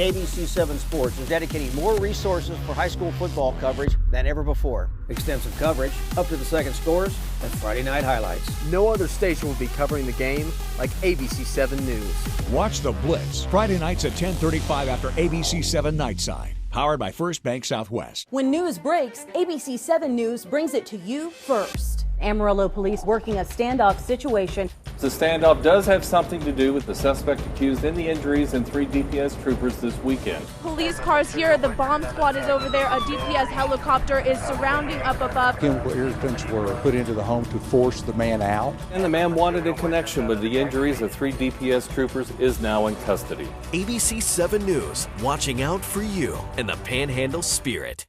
ABC7 Sports is dedicating more resources for high school football coverage than ever before. Extensive coverage, up to the second scores, and Friday night highlights. No other station will be covering the game like ABC7 News. Watch The Blitz, Friday nights at 10:35 after ABC7 Nightside. Powered by First Bank Southwest. When news breaks, ABC7 News brings it to you first. Amarillo police working a standoff situation. The standoff does have something to do with the suspect accused in the injuries and 3 DPS troopers this weekend. Police cars here, the bomb squad is over there, a DPS helicopter is surrounding up above. Chemical irritants were put into the home to force the man out. And the man wanted in connection with the injuries of 3 DPS troopers is now in custody. ABC7 News, watching out for you in the Panhandle spirit.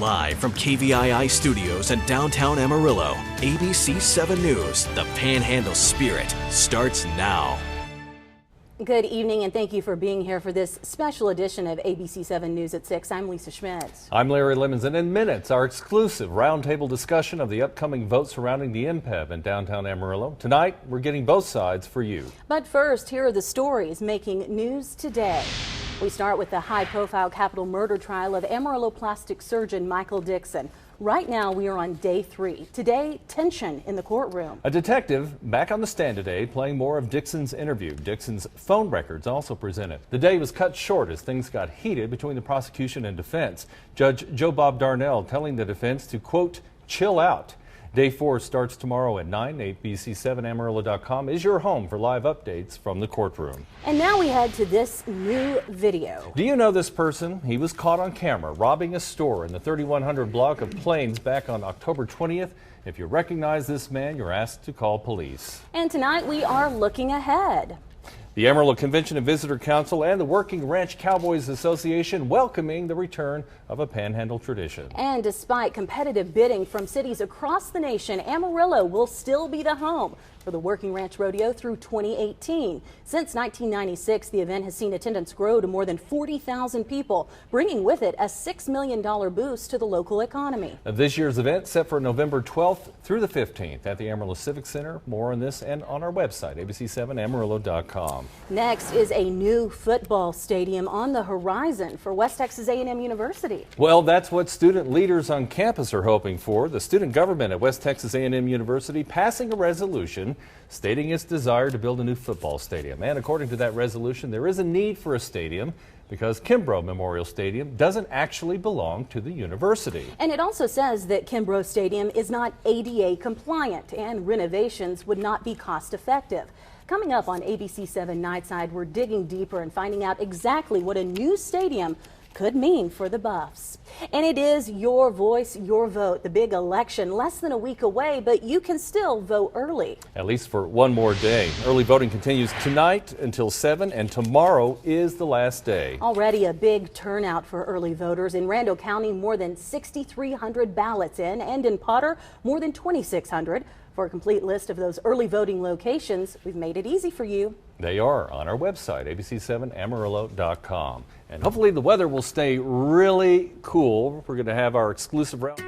Live from KVII Studios in downtown Amarillo, ABC7 News, the Panhandle spirit starts now. Good evening and thank you for being here for this special edition of ABC7 News at 6. I'm Lisa Schmidt. I'm Larry Lemons, and in minutes, our exclusive roundtable discussion of the upcoming vote surrounding the MPEB in downtown Amarillo. Tonight, we're getting both sides for you. But first, here are the stories making news today. We start with the high-profile capital murder trial of Amarillo plastic surgeon Michael Dixon. Right now, we are on day 3. Today, tension in the courtroom. A detective back on the stand today playing more of Dixon's interview. Dixon's phone records also presented. The day was cut short as things got heated between the prosecution and defense. Judge Joe Bob Darnell telling the defense to, quote, chill out. Day 4 starts tomorrow at 9. ABC7Amarillo.com is your home for live updates from the courtroom. And now we head to this new video. Do you know this person? He was caught on camera robbing a store in the 3100 block of Plains back on October 20th. If you recognize this man, you're asked to call police. And tonight we are looking ahead. The Amarillo Convention and Visitor Council and the Working Ranch Cowboys Association welcoming the return of a Panhandle tradition. And despite competitive bidding from cities across the nation, Amarillo will still be the home for the Working Ranch Rodeo through 2018. Since 1996, the event has seen attendance grow to more than 40,000 people, bringing with it a $6 million boost to the local economy. This year's event set for November 12th through the 15th at the Amarillo Civic Center. More on this and on our website, ABC7Amarillo.com. Next is a new football stadium on the horizon for West Texas A&M University. Well, that's what student leaders on campus are hoping for. The student government at West Texas A&M University passing a resolution stating its desire to build a new football stadium. And according to that resolution, there is a need for a stadium because Kimbrough Memorial Stadium doesn't actually belong to the university. And it also says that Kimbrough Stadium is not ADA compliant and renovations would not be cost effective. Coming up on ABC7 Nightside, we're digging deeper and finding out exactly what a new stadium could mean for the Buffs. And it is your voice, your vote, the big election, less than a week away, but you can still vote early. At least for one more day. Early voting continues tonight until 7, and tomorrow is the last day. Already a big turnout for early voters. In Randall County, more than 6,300 ballots in, and in Potter, more than 2,600. For a complete list of those early voting locations, we've made it easy for you. They are on our website, ABC7Amarillo.com. And hopefully the weather will stay really cool. We're going to have our exclusive round.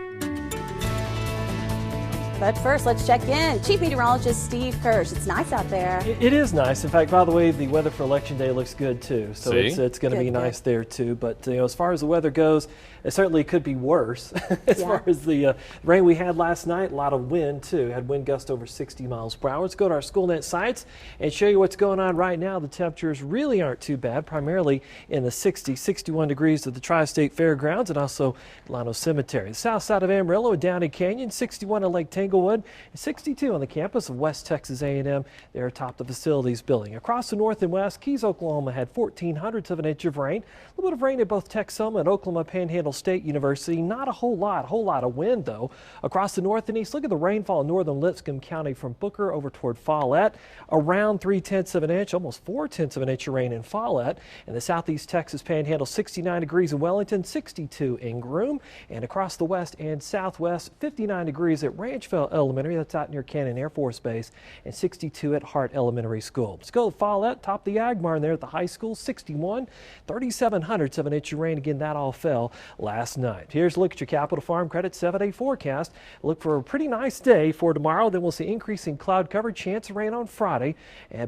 But first, let's check in. Chief Meteorologist Steve Kirsch. It's nice out there. It is nice. In fact, by the way, the weather for Election Day looks good too. So it's going to be nice there too. But as far as the weather goes, it certainly could be worse. As far as the rain we had last night, a lot of wind too. Had wind gusts over 60 miles per hour. Let's go to our SchoolNet sites and show you what's going on right now. The temperatures really aren't too bad, primarily in the 61 degrees at the Tri-State Fairgrounds and also Lano Cemetery. The south side of Amarillo, Downey Canyon, 61 at Lake Tanglewood, and 62 on the campus of West Texas A&M there atop the facilities building. Across the north and west, Keys, Oklahoma had 0.14 of an inch of rain. A little bit of rain at both Texoma and Oklahoma Panhandle State University. Not a whole lot of wind though. Across the north and east, look at the rainfall in northern Lipscomb County from Booker over toward Follett. Around 0.3 of an inch, almost 0.4 of an inch of rain in Follett. In the southeast Texas Panhandle, 69 degrees in Wellington, 62 in Groom. And across the west and southwest, 59 degrees at Ranchville Elementary, that's out near Cannon Air Force Base, and 62 at Hart Elementary School. Skull Follett topped the Agmar there at the high school, 61. 3,700 of an inch of rain. Again, that all fell last night. Here's a look at your Capital Farm Credit 7-day forecast. Look for a pretty nice day for tomorrow. Then we'll see increasing cloud cover, chance of rain on Friday.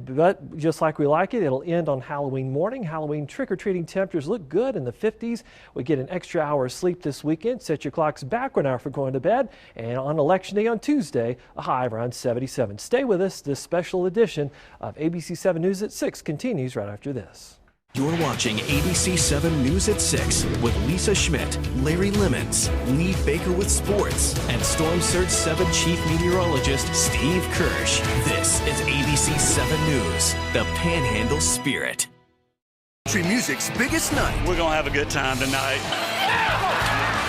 But just like we like it, it'll end on Halloween morning. Halloween trick-or-treating temperatures look good in the 50s. We get an extra hour of sleep this weekend. Set your clocks backward now for going to bed. And on Election Day on Tuesday, a high of around 77. Stay with us. This special edition of ABC 7 News at 6 continues right after this. You're watching ABC 7 News at 6 with Lisa Schmidt, Larry Lemons, Lee Baker with sports, and Storm Surge 7 Chief Meteorologist Steve Kirsch. This is ABC 7 News, the Panhandle Spirit. Country music's biggest night. We're gonna have a good time tonight.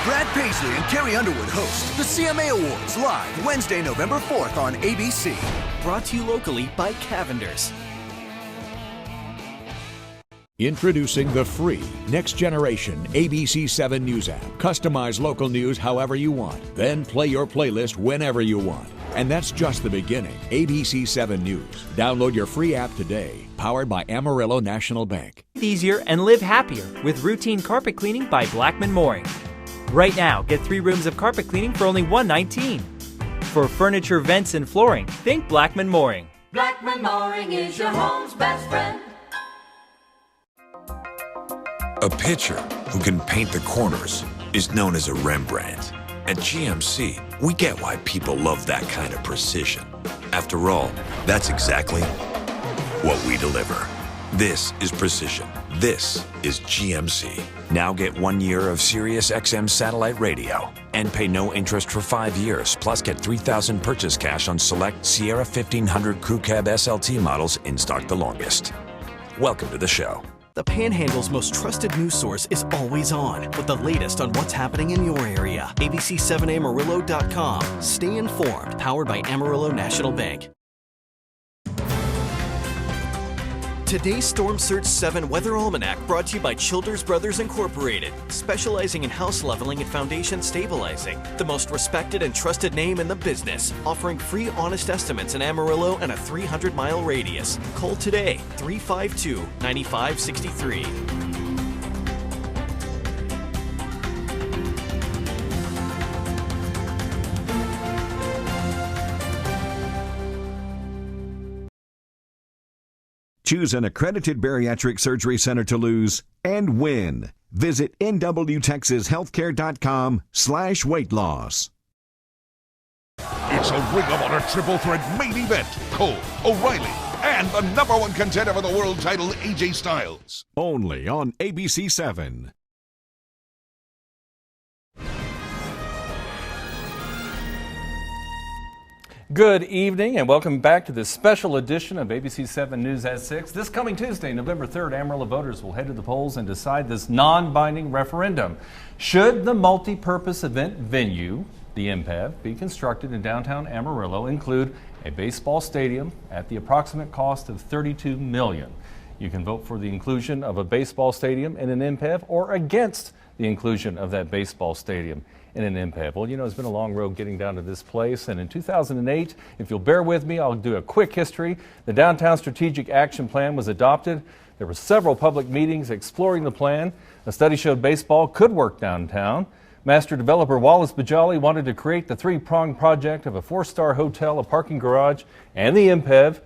Brad Paisley and Carrie Underwood host the CMA Awards live Wednesday, November 4th on ABC. Brought to you locally by Cavender's. Introducing the free Next Generation ABC 7 News app. Customize local news however you want, then play your playlist whenever you want. And that's just the beginning. ABC 7 News. Download your free app today. Powered by Amarillo National Bank. Easier and live happier with routine carpet cleaning by Blackman Mooring. Right now, get 3 rooms of carpet cleaning for only $119. For furniture, vents, and flooring, think Blackman Mooring. Blackman Mooring is your home's best friend. A pitcher who can paint the corners is known as a Rembrandt. At GMC, we get why people love that kind of precision. After all, that's exactly what we deliver. This is precision. This is GMC. Now get 1 year of Sirius XM satellite radio and pay no interest for 5 years. Plus get $3,000 purchase cash on select Sierra 1500 Crew Cab SLT models in stock the longest. Welcome to the show. The Panhandle's most trusted news source is always on with the latest on what's happening in your area. ABC7Amarillo.com. Stay informed. Powered by Amarillo National Bank. Today's Storm Surge 7 Weather Almanac brought to you by Childers Brothers Incorporated, specializing in house leveling and foundation stabilizing. The most respected and trusted name in the business, offering free honest estimates in Amarillo and a 300-mile radius. Call today, 352-9563. Choose an accredited bariatric surgery center to lose and win. Visit nwtexashealthcare.com/weight loss. It's a Ring of Honor triple threat main event. Cole, O'Reilly, and the #1 contender for the world title, AJ Styles. Only on ABC 7. Good evening and welcome back to this special edition of ABC 7 News at 6. This coming Tuesday, November 3rd, Amarillo voters will head to the polls and decide this non-binding referendum. Should the multi-purpose event venue, the MPEV, be constructed in downtown Amarillo, include a baseball stadium at the approximate cost of $32 million. You can vote for the inclusion of a baseball stadium in an MPEV or against the inclusion of that baseball stadium in an MPEV. Well, you know, it's been a long road getting down to this place, and in 2008, if you'll bear with me, I'll do a quick history. The Downtown Strategic Action Plan was adopted. There were several public meetings exploring the plan. A study showed baseball could work downtown. Master developer Wallace Bajali wanted to create the three-pronged project of a 4-star hotel, a parking garage, and the MPEV,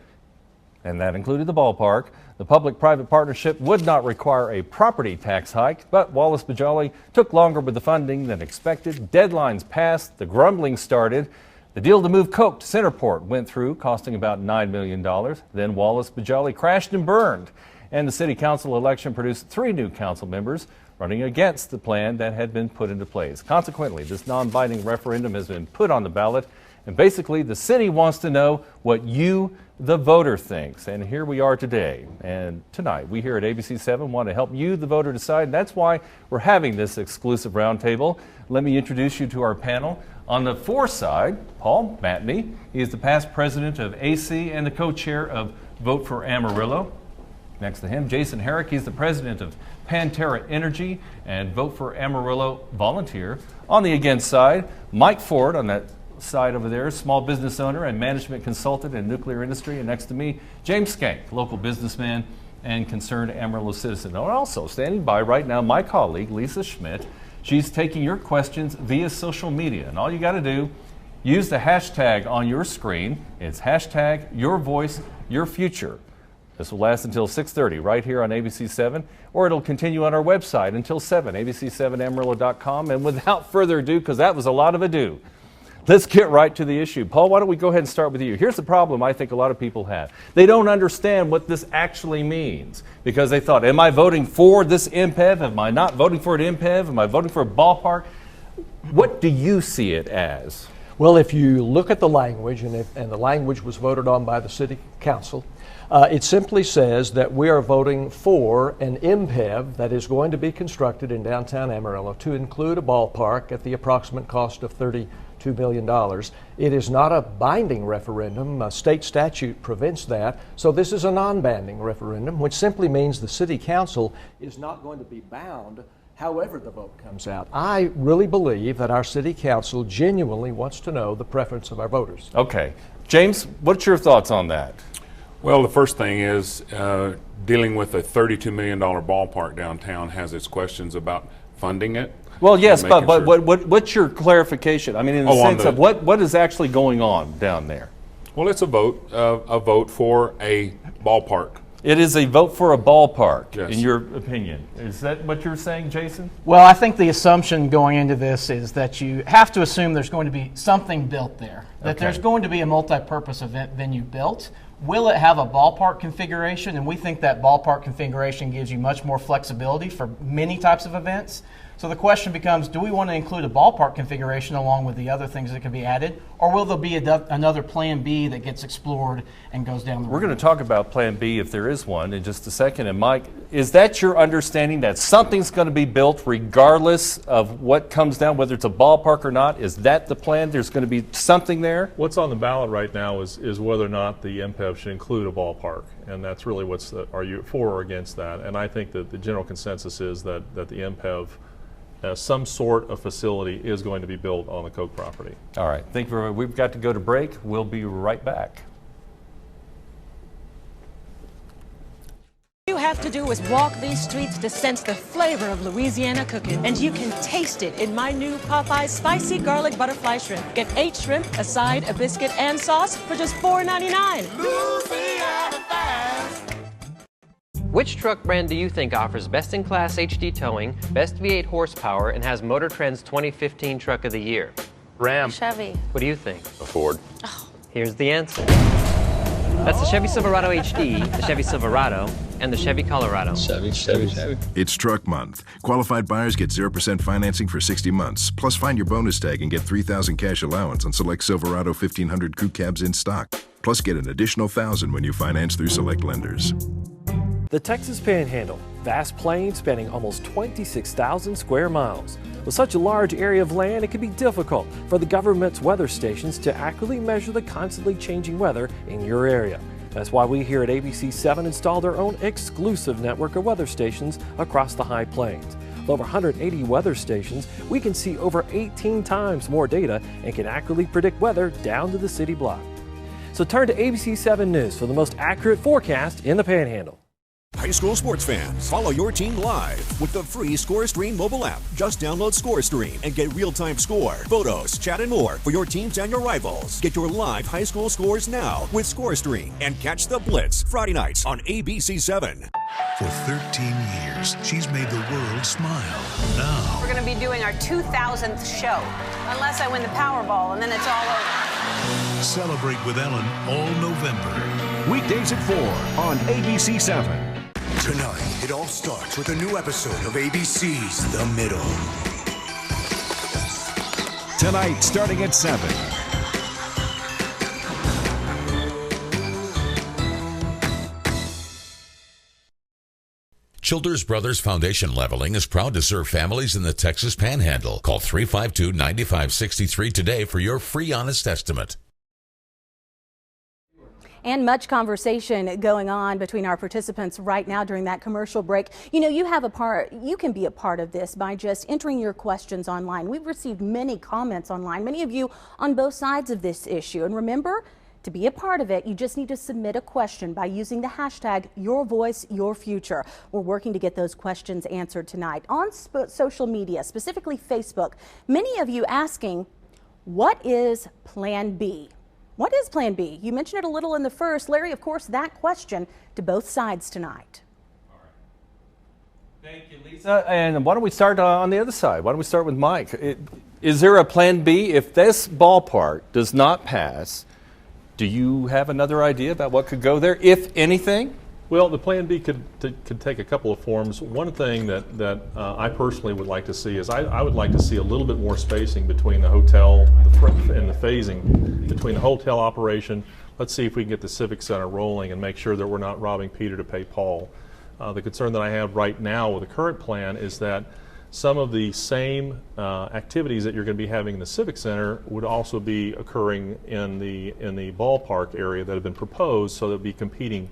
and that included the ballpark. The public-private partnership would not require a property tax hike, but Wallace Bajali took longer with the funding than expected. Deadlines passed, the grumbling started. The deal to move Coke to Centerport went through, costing about $9 million. Then Wallace Bajali crashed and burned, and the city council election produced 3 new council members running against the plan that had been put into place. Consequently, this non-binding referendum has been put on the ballot, and basically the city wants to know what you, the voter, thinks. And here we are today. And tonight, we here at ABC 7 want to help you, the voter, decide. And that's why we're having this exclusive roundtable. Let me introduce you to our panel. On the for side, Paul MATNEY. He is the past president of AC and the co-chair of Vote for Amarillo. Next to him, Jason HERRICK. He's the president of PANTERA Energy and Vote for Amarillo volunteer. On the against side, Mike Ford on that side over there, small business owner and management consultant in nuclear industry. And next to me, James Schenck, local businessman and concerned Amarillo citizen. And also standing by right now, my colleague, Lisa Schmidt. She's taking your questions via social media. And all you got to do, use the hashtag on your screen. It's hashtag your voice, your future. This will last until 6:30 right here on ABC7, or it'll continue on our website until 7, abc7amarillo.com. And without further ado, because that was a lot of ado, let's get right to the issue. Paul, why don't we go ahead and start with you? Here's the problem I think a lot of people have. They don't understand what this actually means, because they thought, am I voting for this MPEV? Am I not voting for an MPEV? Am I voting for a ballpark? What do you see it as? Well, if you look at the language, and the language was voted on by the City Council, it simply says that we are voting for an MPEV that is going to be constructed in downtown Amarillo to include a ballpark at the approximate cost of $32 million. It is not a binding referendum. A state statute prevents that. So this is a non-binding referendum, which simply means the City Council is not going to be bound however the vote comes out. I really believe that our City Council genuinely wants to know the preference of our voters. Okay. James, what's your thoughts on that? Well, the first thing is dealing with a $32 million ballpark downtown has its questions about funding it. Well, yes, but what's your clarification? I mean, in the sense of what is actually going on down there? Well, it's a vote for a ballpark. It is a vote for a ballpark, yes. In your opinion. Is that what you're saying, Jason? Well, I think the assumption going into this is that you have to assume there's going to be something built there, that there's going to be a multi-purpose event venue built. Will it have a ballpark configuration? And we think that ballpark configuration gives you much more flexibility for many types of events. So the question becomes, do we want to include a ballpark configuration along with the other things that can be added? Or will there be another plan B that gets explored and goes down the road? We're going to talk about plan B if there is one in just a second. And Mike, is that your understanding that something's going to be built regardless of what comes down, whether it's a ballpark or not? Is that the plan? There's going to be something there? What's on the ballot right now is whether or not the MPEV should include a are really are you for or against that? And I think that the general consensus is that the MPEV, some sort of facility is going to be built on the Koch property. All right, thank you very much. We've got to go to break. We'll be right back. All you have to do is walk these streets to sense the flavor of Louisiana cooking, and you can taste it in my new Popeye Spicy Garlic Butterfly Shrimp. Get 8 shrimp, a side, a biscuit, and sauce for just $4.99. Louisiana fast. Which truck brand do you think offers best-in-class HD towing, best V8 horsepower, and has Motor Trend's 2015 Truck of the Year? Ram. Chevy. What do you think? A Ford. Oh. Here's the answer. That's the Chevy Silverado HD, the Chevy Silverado, and the Chevy Colorado. Chevy. It's Truck Month. Qualified buyers get 0% financing for 60 months. Plus, find your bonus tag and get $3,000 cash allowance on select Silverado 1500 crew cabs in stock. Plus, get an additional $1,000 when you finance through select lenders. The Texas Panhandle, vast plain spanning almost 26,000 square miles. With such a large area of land, it can be difficult for the government's weather stations to accurately measure the constantly changing weather in your area. That's why we here at ABC7 installed our own exclusive network of weather stations across the High Plains. With over 180 weather stations, we can see over 18 times more data and can accurately predict weather down to the city block. So turn to ABC7 News for the most accurate forecast in the Panhandle. High school sports fans, follow your team live with the free ScoreStream mobile app. Just download ScoreStream and get real-time score, photos, chat, and more for your teams and your rivals. Get your live high school scores now with ScoreStream and catch the Blitz Friday nights on ABC7. For 13 years, she's made the world smile. Now we're going to be doing our 2000th show, unless I win the Powerball, and then it's all over. Celebrate with Ellen all November. Weekdays at 4 on ABC7. Tonight, it all starts with a new episode of ABC's The Middle. Tonight, starting at 7. Childers Brothers Foundation Leveling is proud to serve families in the Texas Panhandle. Call 352-9563 today for your free honest estimate. And much conversation going on between our participants right now during that commercial break. You know, you can be a part of this by just entering your questions online. We've received many comments online, many of you on both sides of this issue. And remember, to be a part of it, you just need to submit a question by using the hashtag #YourVoiceYourFuture. We're working to get those questions answered tonight on social media, specifically Facebook. Many of you asking, what is Plan B? What is Plan B? You mentioned it a little in the first. Larry, of course, that question to both sides tonight. Thank you, Lisa. And why don't we start on the other side? Why don't we start with Mike? Is there a Plan B? If this ballpark does not pass, do you have another idea about what could go there, if anything? Well, the Plan B could take a couple of forms. One thing that I personally would like to see is I would like to see a little bit more spacing between the hotel and the phasing between the hotel operation. Let's see if we can get the Civic Center rolling and make sure that we're not robbing Peter to pay Paul. The concern that I have right now with the current plan is that some of the same activities that you're going to be having in the Civic Center would also be occurring in the ballpark area that have been proposed, so there'll be competing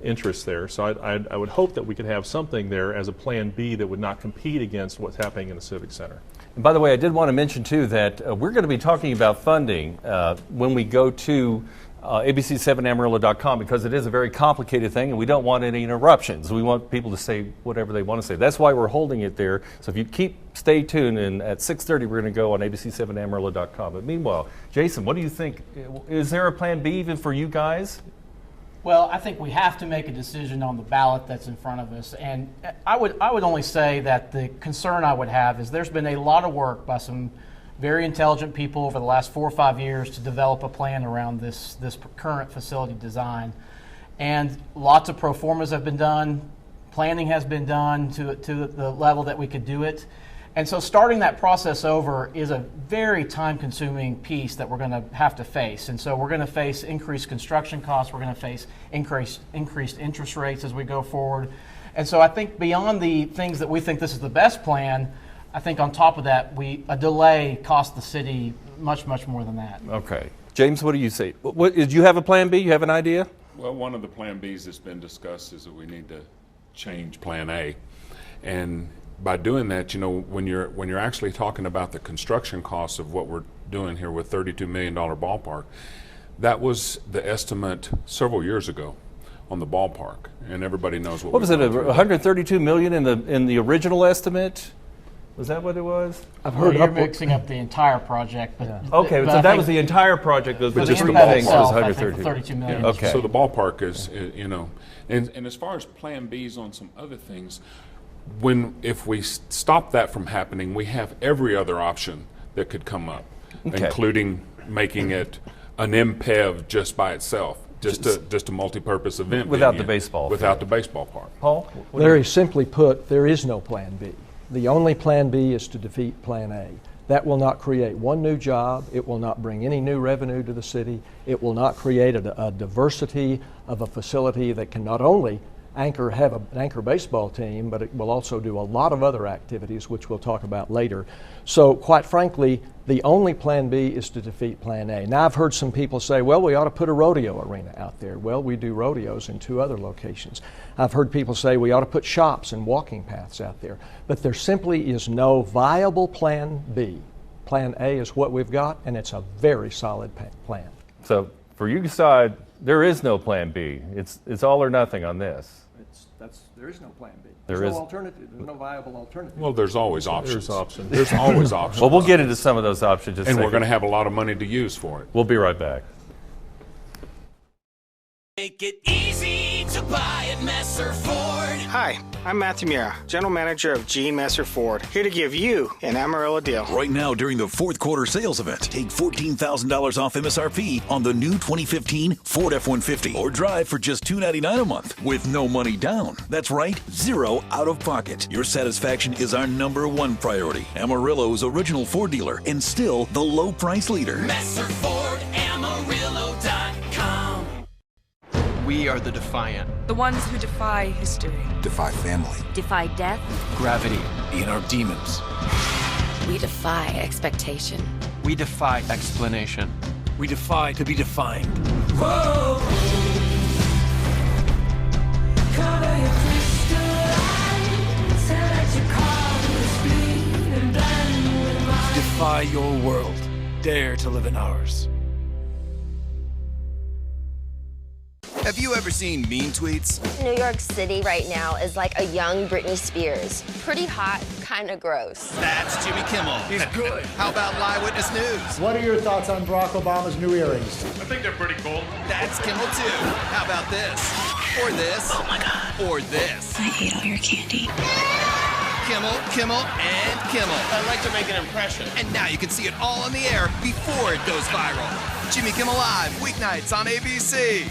interests there. So I would hope that we could have something there as a Plan B that would not compete against what's happening in the Civic Center. And by the way, I did want to mention too that we're going to be talking about funding when we go to abc7amarillo.com, because it is a very complicated thing and we don't want any interruptions. We want people to say whatever they want to say. That's why we're holding it there. So if you stay tuned, and at 6:30 we're going to go on abc7amarillo.com. But meanwhile, Jason, what do you think? Is there a Plan B even for you guys? Well, I think we have to make a decision on the ballot that's in front of us. And I would only say that the concern I would have is there's been a lot of work by some very intelligent people over the last 4 or 5 years to develop a plan around this current facility design. And lots of pro formas have been done, planning has been done to the level that we could do it. And so starting that process over is a very time-consuming piece that we're going to have to face. And so we're going to face increased construction costs, we're going to face increased interest rates as we go forward. And so I think beyond the things that we think this is the best plan, I think on top of that, a delay costs the city much, much more than that. Okay. James, what do you say? Did you have a Plan B? You have an idea? Well, one of the Plan Bs that's been discussed is that we need to change Plan A. And by doing that, you know, when you're actually talking about the construction costs of what we're doing here with $32 million ballpark, that was the estimate several years ago on the ballpark, and everybody knows what was it, $132 million in the original estimate? Was that what it was? I've heard you're mixing up the entire project. But okay, so that was the entire project. But just the thing was $132 million. Okay. So the ballpark is, you know, and as far as Plan Bs on some other things, if we stop that from happening, we have every other option that could come up, including making it an MPEV just by itself. Just a multi-purpose event without venue, the baseball without the baseball park. Paul, Larry, simply put, there is no Plan B. The only Plan B is to defeat Plan A. That will not create one new job. It will not bring any new revenue to the city. It will not create a diversity of a facility that can not only have an anchor baseball team, but it will also do a lot of other activities, which we'll talk about later. So quite frankly, the only Plan B is to defeat Plan A. Now I've heard some people say, well, we ought to put a rodeo arena out there. Well, we do rodeos in 2 other locations. I've heard people say we ought to put shops and walking paths out there. But there simply is no viable Plan B. Plan A is what we've got, and it's a very solid plan. So for you side, there is no Plan B. It's all or nothing on this. There is no Plan B. There's no alternative. There's no viable alternative. Well, there's always options. There's always options. Well, we'll get into some of those options. And we're going to have a lot of money to use for it. We'll be right back. Make it easy to buy at Messer Ford. Hi, I'm Matthew Mira, General Manager of Gene Messer Ford, here to give you an Amarillo deal. Right now, during the 4th quarter sales event, take $14,000 off MSRP on the new 2015 Ford F-150 or drive for just $299 a month with no money down. That's right, 0 out of pocket. Your satisfaction is our #1 priority. Amarillo's original Ford dealer and still the low price leader. Messer Ford, Amarillo.com. We are the defiant. The ones who defy history. Defy family. Defy death. Gravity in our demons. We defy expectation. We defy explanation. We defy to be defined. Whoa! defy your world. Dare to live in ours. Have you ever seen mean tweets? New York City right now is like a young Britney Spears. Pretty hot, kind of gross. That's Jimmy Kimmel. He's good. How about Live Witness News? What are your thoughts on Barack Obama's new earrings? I think they're pretty cool. That's Kimmel too. How about this? Or this? Oh my God. Or this? I hate all your candy. Kimmel, Kimmel, and Kimmel. I like to make an impression. And now you can see it all on the air before it goes viral. Jimmy Kimmel Live, weeknights on ABC.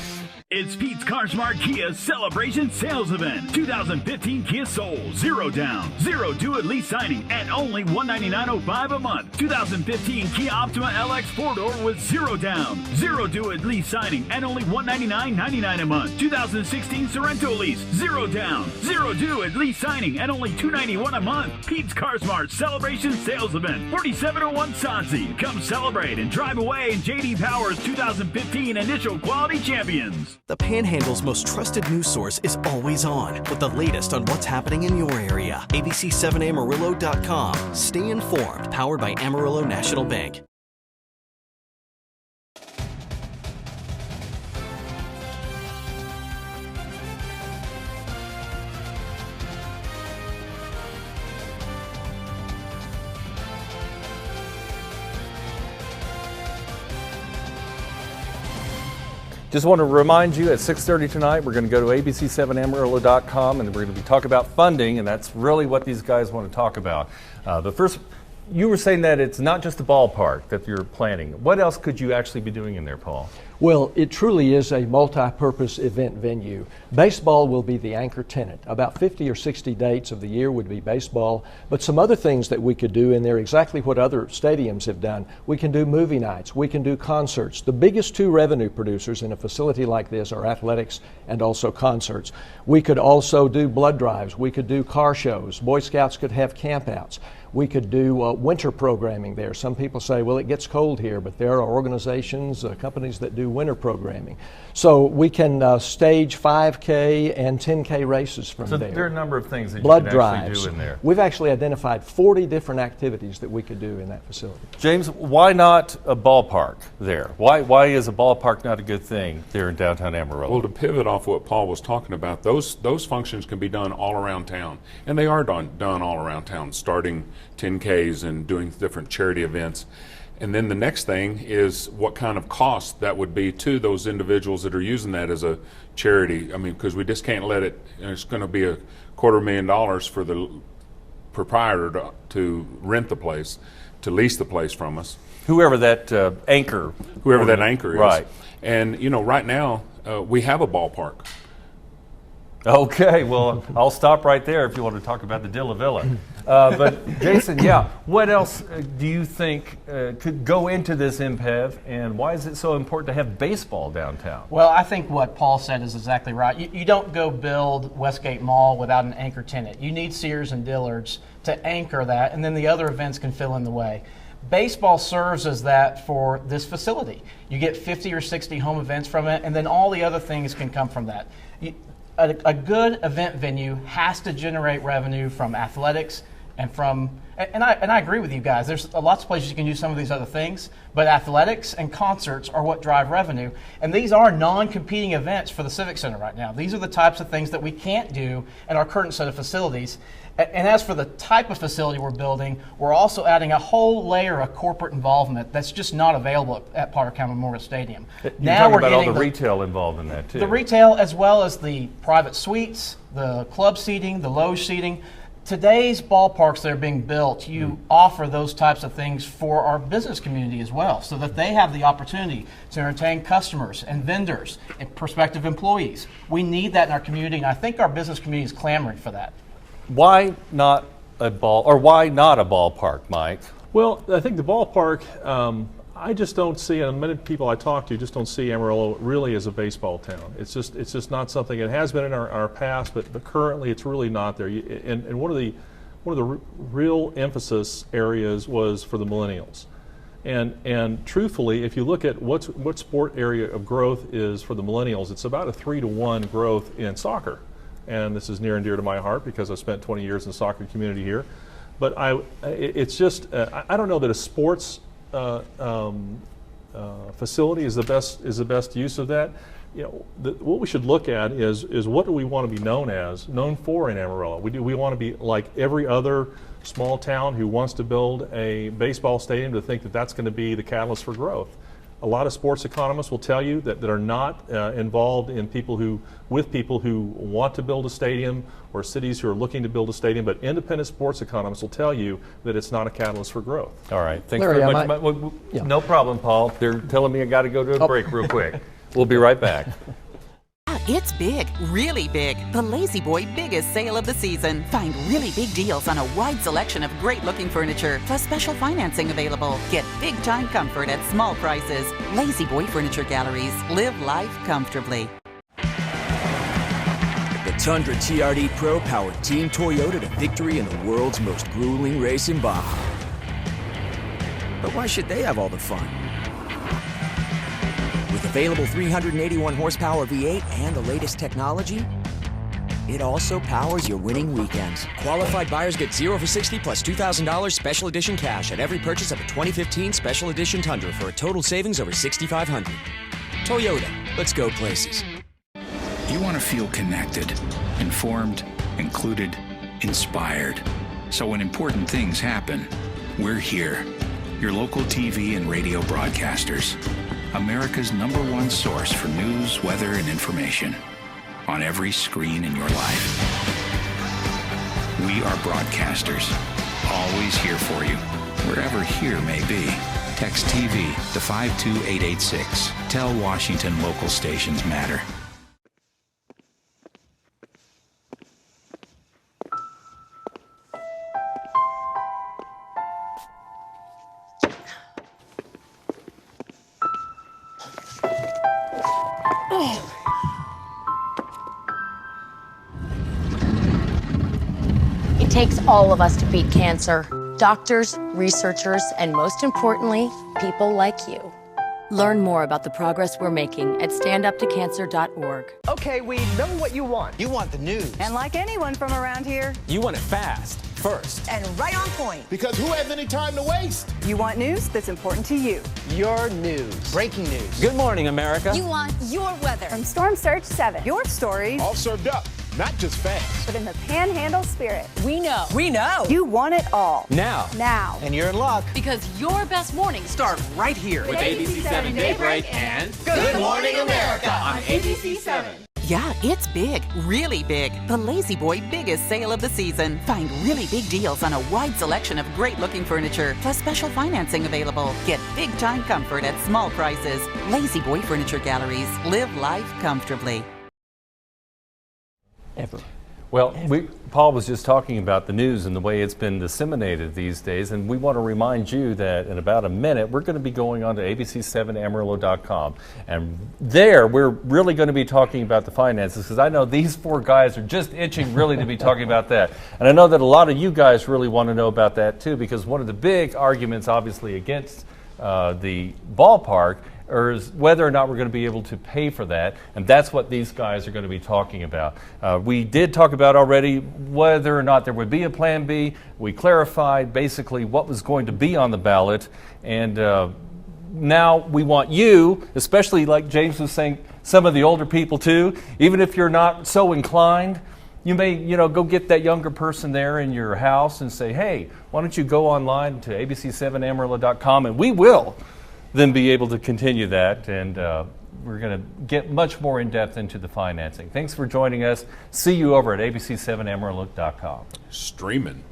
It's Pete's Car Smart Kia Celebration Sales Event. 2015 Kia Soul, 0 down, 0 due at lease signing at only $199.05 a month. 2015 Kia Optima LX 4-door with 0 down, 0 due at lease signing at only $199.99 a month. 2016 Sorrento lease, 0 down, 0 due at lease signing at only $291 a month. Pete's Car Smart Celebration Sales Event, 4701 Sonsi. Come celebrate and drive away in J.D. Power's 2015 Initial Quality Champions. The Panhandle's most trusted news source is always on with the latest on what's happening in your area. ABC7Amarillo.com. Stay informed. Powered by Amarillo National Bank. Just want to remind you, at 6:30 tonight, we're going to go to ABC7Amarillo.com, and we're going to be talking about funding, and that's really what these guys want to talk about. But first, you were saying that it's not just a ballpark that you're planning. What else could you actually be doing in there, Paul? Well, it truly is a multi-purpose event venue. Baseball will be the anchor tenant. About 50 or 60 dates of the year would be baseball, but some other things that we could do, and they're exactly what other stadiums have done. We can do movie nights, we can do concerts. The biggest two revenue producers in a facility like this are athletics and also concerts. We could also do blood drives, we could do car shows, Boy Scouts could have campouts. We could do winter programming there. Some people say, well, it gets cold here, but there are organizations, companies that do winter programming. So we can stage 5K and 10K races from there. So there are a number of things that blood you can drives. actually do in there. We've actually identified 40 different activities that we could do in that facility. James, why not a ballpark there? Why is a ballpark not a good thing there in downtown Amarillo? Well, to pivot off what Paul was talking about, those functions can be done all around town, and they are done all around town, starting 10Ks and doing different charity events. And then the next thing is what kind of cost that would be to those individuals that are using that as a charity. I mean, because we just can't let it, it's going to be $250,000 for the proprietor to rent the place, to lease the place from us. Whoever that anchor. Whoever that anchor is. Right. And, you know, right now we have a ballpark. Okay, well, I'll stop right there if you want to talk about the Dilla Villa. But Jason, yeah, what else do you think could go into this MPEV, and why is it so important to have baseball downtown? Well, I think what Paul said is exactly right. You don't go build Westgate Mall without an anchor tenant. You need Sears and Dillard's to anchor that, and then the other events can fill in the way. Baseball serves as that for this facility. You get 50 or 60 home events from it, and then all the other things can come from that. A good event venue has to generate revenue from athletics and from, and I agree with you guys, there's lots of places you can do some of these other things, but athletics and concerts are what drive revenue, and these are non-competing events for the Civic Center right now. These are the types of things that we can't do in our current set of facilities. And as for the type of facility we're building, we're also adding a whole layer of corporate involvement that's just not available at Potter County Memorial Stadium. Now we're about all the retail involved in that too. The retail, as well as the private suites, the club seating, the loge seating. Today's ballparks that are being built, you offer those types of things for our business community as well, so that they have the opportunity to entertain customers and vendors and prospective employees. We need that in our community, and I think our business community is clamoring for that. Why not a ballpark, Mike? Well, I think the ballpark, I just don't see, and many people I talk to just don't see Amarillo really as a baseball town. It's just not something. It has been in our past, but currently it's really not there. And one of the real emphasis areas was for the millennials. And truthfully, if you look at what sport area of growth is for the millennials, it's about a 3-to-1 growth in soccer. And this is near and dear to my heart because I've spent 20 years in the soccer community here. But it's just I don't know that a sports facility is the best use of that. You know, what we should look at is what do we want to be known for in Amarillo? Do we want to be like every other small town who wants to build a baseball stadium to think that that's going to be the catalyst for growth? A lot of sports economists will tell you that are not involved in people who want to build a stadium or cities who are looking to build a stadium, but independent sports economists will tell you that it's not a catalyst for growth. All right, thanks Larry, very much. yeah. No problem, Paul. They're telling me I got to go to a break real quick. We'll be right back. It's big, really big. The Lazy Boy biggest sale of the season. Find really big deals on a wide selection of great-looking furniture, plus special financing available. Get big-time comfort at small prices. Lazy Boy Furniture Galleries. Live life comfortably. The Tundra TRD Pro powered Team Toyota to victory in the world's most grueling race in Baja. But why should they have all the fun? With available 381 horsepower V8 and the latest technology, it also powers your winning weekends. Qualified buyers get 0 for 60 plus $2,000 special edition cash at every purchase of a 2015 special edition Tundra for a total savings over $6,500. Toyota, let's go places. You want to feel connected, informed, included, inspired. So when important things happen, we're here. Your local TV and radio broadcasters. America's #1 source for news, weather, and information on every screen in your life. We are broadcasters, always here for you, wherever here may be. Text TV to 52886. Tell Washington local stations matter. It takes all of us to beat cancer. Doctors, researchers, and most importantly, people like you. Learn more about the progress we're making at standuptocancer.org. Okay, we know what you want. You want the news. And like anyone from around here, You want it fast, first. and right on point. Because who has any time to waste? You want news that's important to you. Your news. Breaking news. Good morning, America. You want your weather. From Storm Surge 7. Your stories. All served up, not just fast. But in the Panhandle spirit. We know. We know. You want it all. Now. Now. And you're in luck. Because your best mornings start right here. With ABC 7 Daybreak and Good Morning America on ABC 7. Yeah, it's big, really big. The Lazy Boy biggest sale of the season. Find really big deals on a wide selection of great-looking furniture, plus special financing available. Get big-time comfort at small prices. Lazy Boy Furniture Galleries. Live life comfortably. Well, Paul was just talking about the news and the way it's been disseminated these days, and we want to remind you that in about a minute we're going to be going on to abc7amarillo.com, and there we're really going to be talking about the finances, because I know these four guys are just itching really to be talking about that, and I know that a lot of you guys really want to know about that too, because one of the big arguments obviously against the ballpark is whether or not we're going to be able to pay for that, and that's what these guys are going to be talking about. We did talk about already whether or not there would be a plan B. We clarified basically what was going to be on the ballot, and now we want you, especially like James was saying, some of the older people too, even if you're not so inclined, you may, go get that younger person there in your house and say, hey, why don't you go online to abc7amarillo.com, and we will then be able to continue that, and we're going to get much more in depth into the financing. Thanks for joining us. See you over at abc7amarillo.com. Streaming.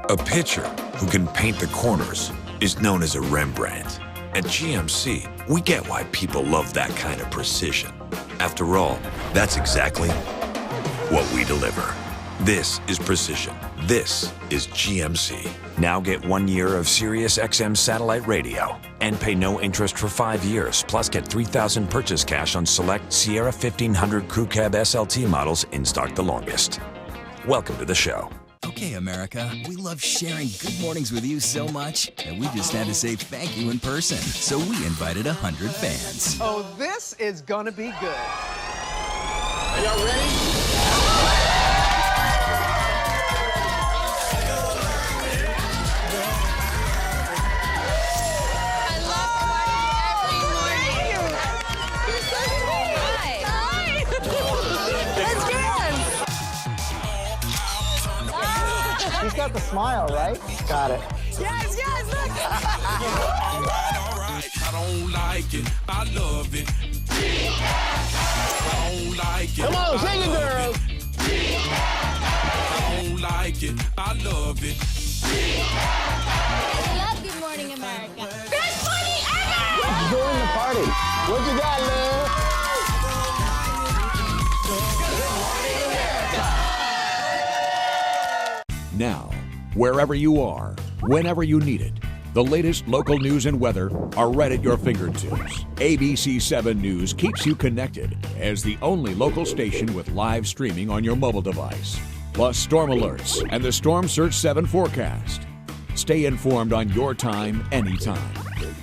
A pitcher who can paint the corners is known as a Rembrandt. At GMC, we get why people love that kind of precision. After all, that's exactly what we deliver. This is precision. This is GMC. Now get 1 year of Sirius XM satellite radio and pay no interest for 5 years, plus get $3,000 purchase cash on select Sierra 1500 Crew Cab SLT models in stock the longest. Welcome to the show. Okay, America, we love sharing good mornings with you so much that we just had to say thank you in person. So we invited 100 fans. Oh, this is gonna be good. Are y'all ready? She's got the smile, right? Got it. Yes, look! I don't like it, I love it. I don't like it. Come on, sing it, girl! I don't like it, I love it. I love Good Morning America. Best party ever! Join the party. What you got, love? Now, wherever you are, whenever you need it, the latest local news and weather are right at your fingertips. ABC 7 News keeps you connected as the only local station with live streaming on your mobile device, plus storm alerts and the Storm Surge 7 forecast. Stay informed on your time, anytime.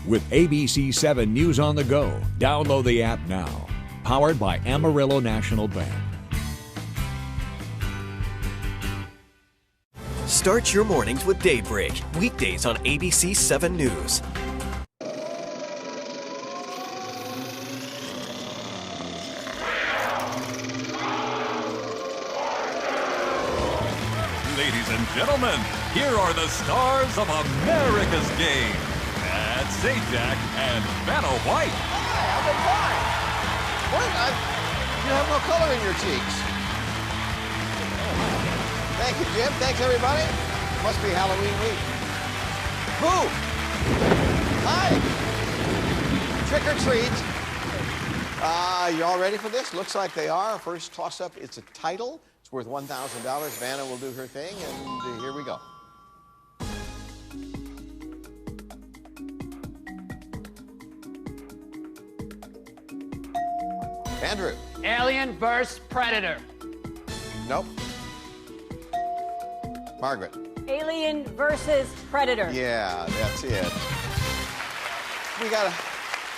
With ABC 7 News on the go, download the app now. Powered by Amarillo National Bank. Start your mornings with Daybreak, weekdays on ABC 7 News. Ladies and gentlemen, here are the stars of America's game. That's Zajac and Vanna White. Hi, I've been fine. What? You have no color in your cheeks. Thank you, Jim. Thanks, everybody. Must be Halloween week. Boo! Hi! Trick or treat. You all ready for this? Looks like they are. First toss-up, it's a title. It's worth $1,000. Vanna will do her thing, and here we go. Andrew. Alien vs. Predator. Nope. Margaret. Alien versus Predator. Yeah, that's it. We gotta,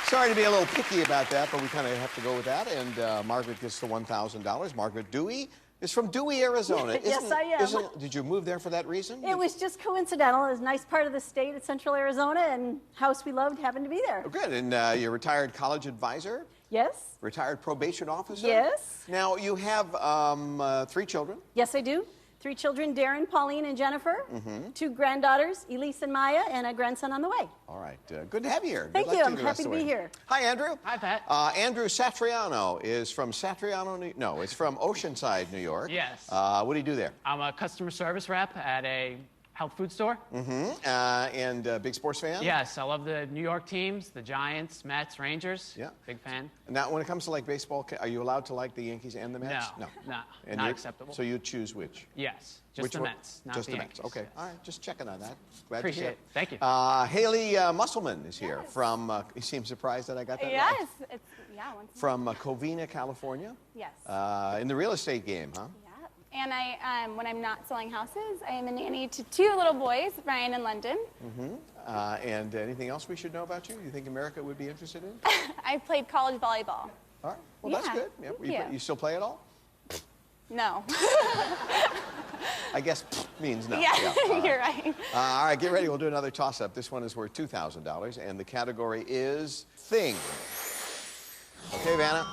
sorry to be a little picky about that, but we kind of have to go with that. And Margaret gets the $1,000. Margaret Dewey is from Dewey, Arizona. Yes, I am. Did you move there for that reason? It was just coincidental. It was a nice part of the state of Central Arizona, and house we loved happened to be there. Oh, good. And you're a retired college advisor? Yes. Retired probation officer? Yes. Now, you have 3 children? Yes, I do. 3 children, Darren, Pauline, and Jennifer. 2 granddaughters, Elise and Maya, and a grandson on the way. All right. Good to have you here. Thank you. I'm happy to be here. Hi, Andrew. Hi, Pat. Andrew Satriano is from it's from Oceanside, New York. Yes. What do you do there? I'm a customer service rep at a health food store. And big sports fan? Yes, I love the New York teams, the Giants, Mets, Rangers. Yeah. Big fan. Now, when it comes to like baseball, are you allowed to like the Yankees and the Mets? No, not acceptable. So you choose which? Yes, just Which the one? Mets, not just the the Yankees. Mets. Okay, Yes. all right, just checking on that. Glad Appreciate to it. Thank you. Haley Musselman is here from, you seem surprised that I got that right. Yes, it's, yeah. From Covina, California? Yes. In the real estate game, huh? And I, when I'm not selling houses, I am a nanny to 2 little boys, Ryan and London. And anything else we should know about you? You think America would be interested in? I played college volleyball. All right, well, that's good. Yeah, Thank you still play at all? No. I guess means no. Yeah, all you're right. All right, get ready. We'll do another toss-up. This one is worth $2,000, and the category is Thing. Okay, Vanna.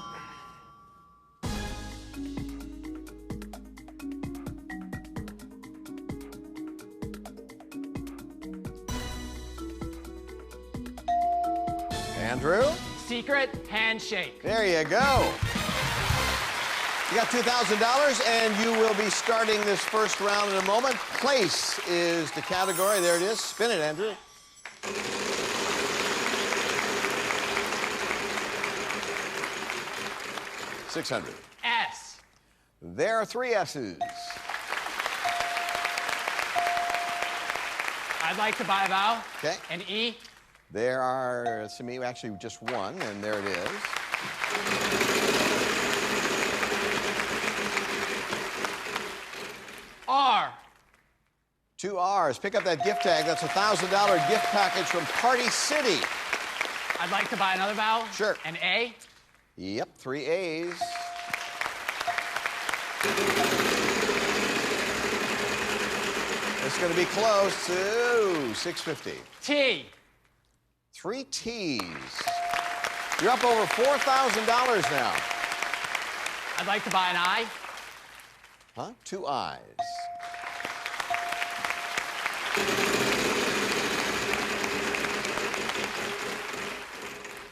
Andrew? Secret handshake. There you go. You got $2,000, and you will be starting this first round in a moment. Place is the category. There it is. Spin it, Andrew. $600. S. There are 3 S's. I'd like to buy a vowel. Okay. An E. There are actually just 1, and there it is. R. 2 R's. Pick up that gift tag. That's a $1,000 gift package from Party City. I'd like to buy another vowel. Sure. An A. Yep, 3 A's. It's going to be close to $650. T. 3 T's. You're up over $4,000 now. I'd like to buy an I. Huh? 2 I's.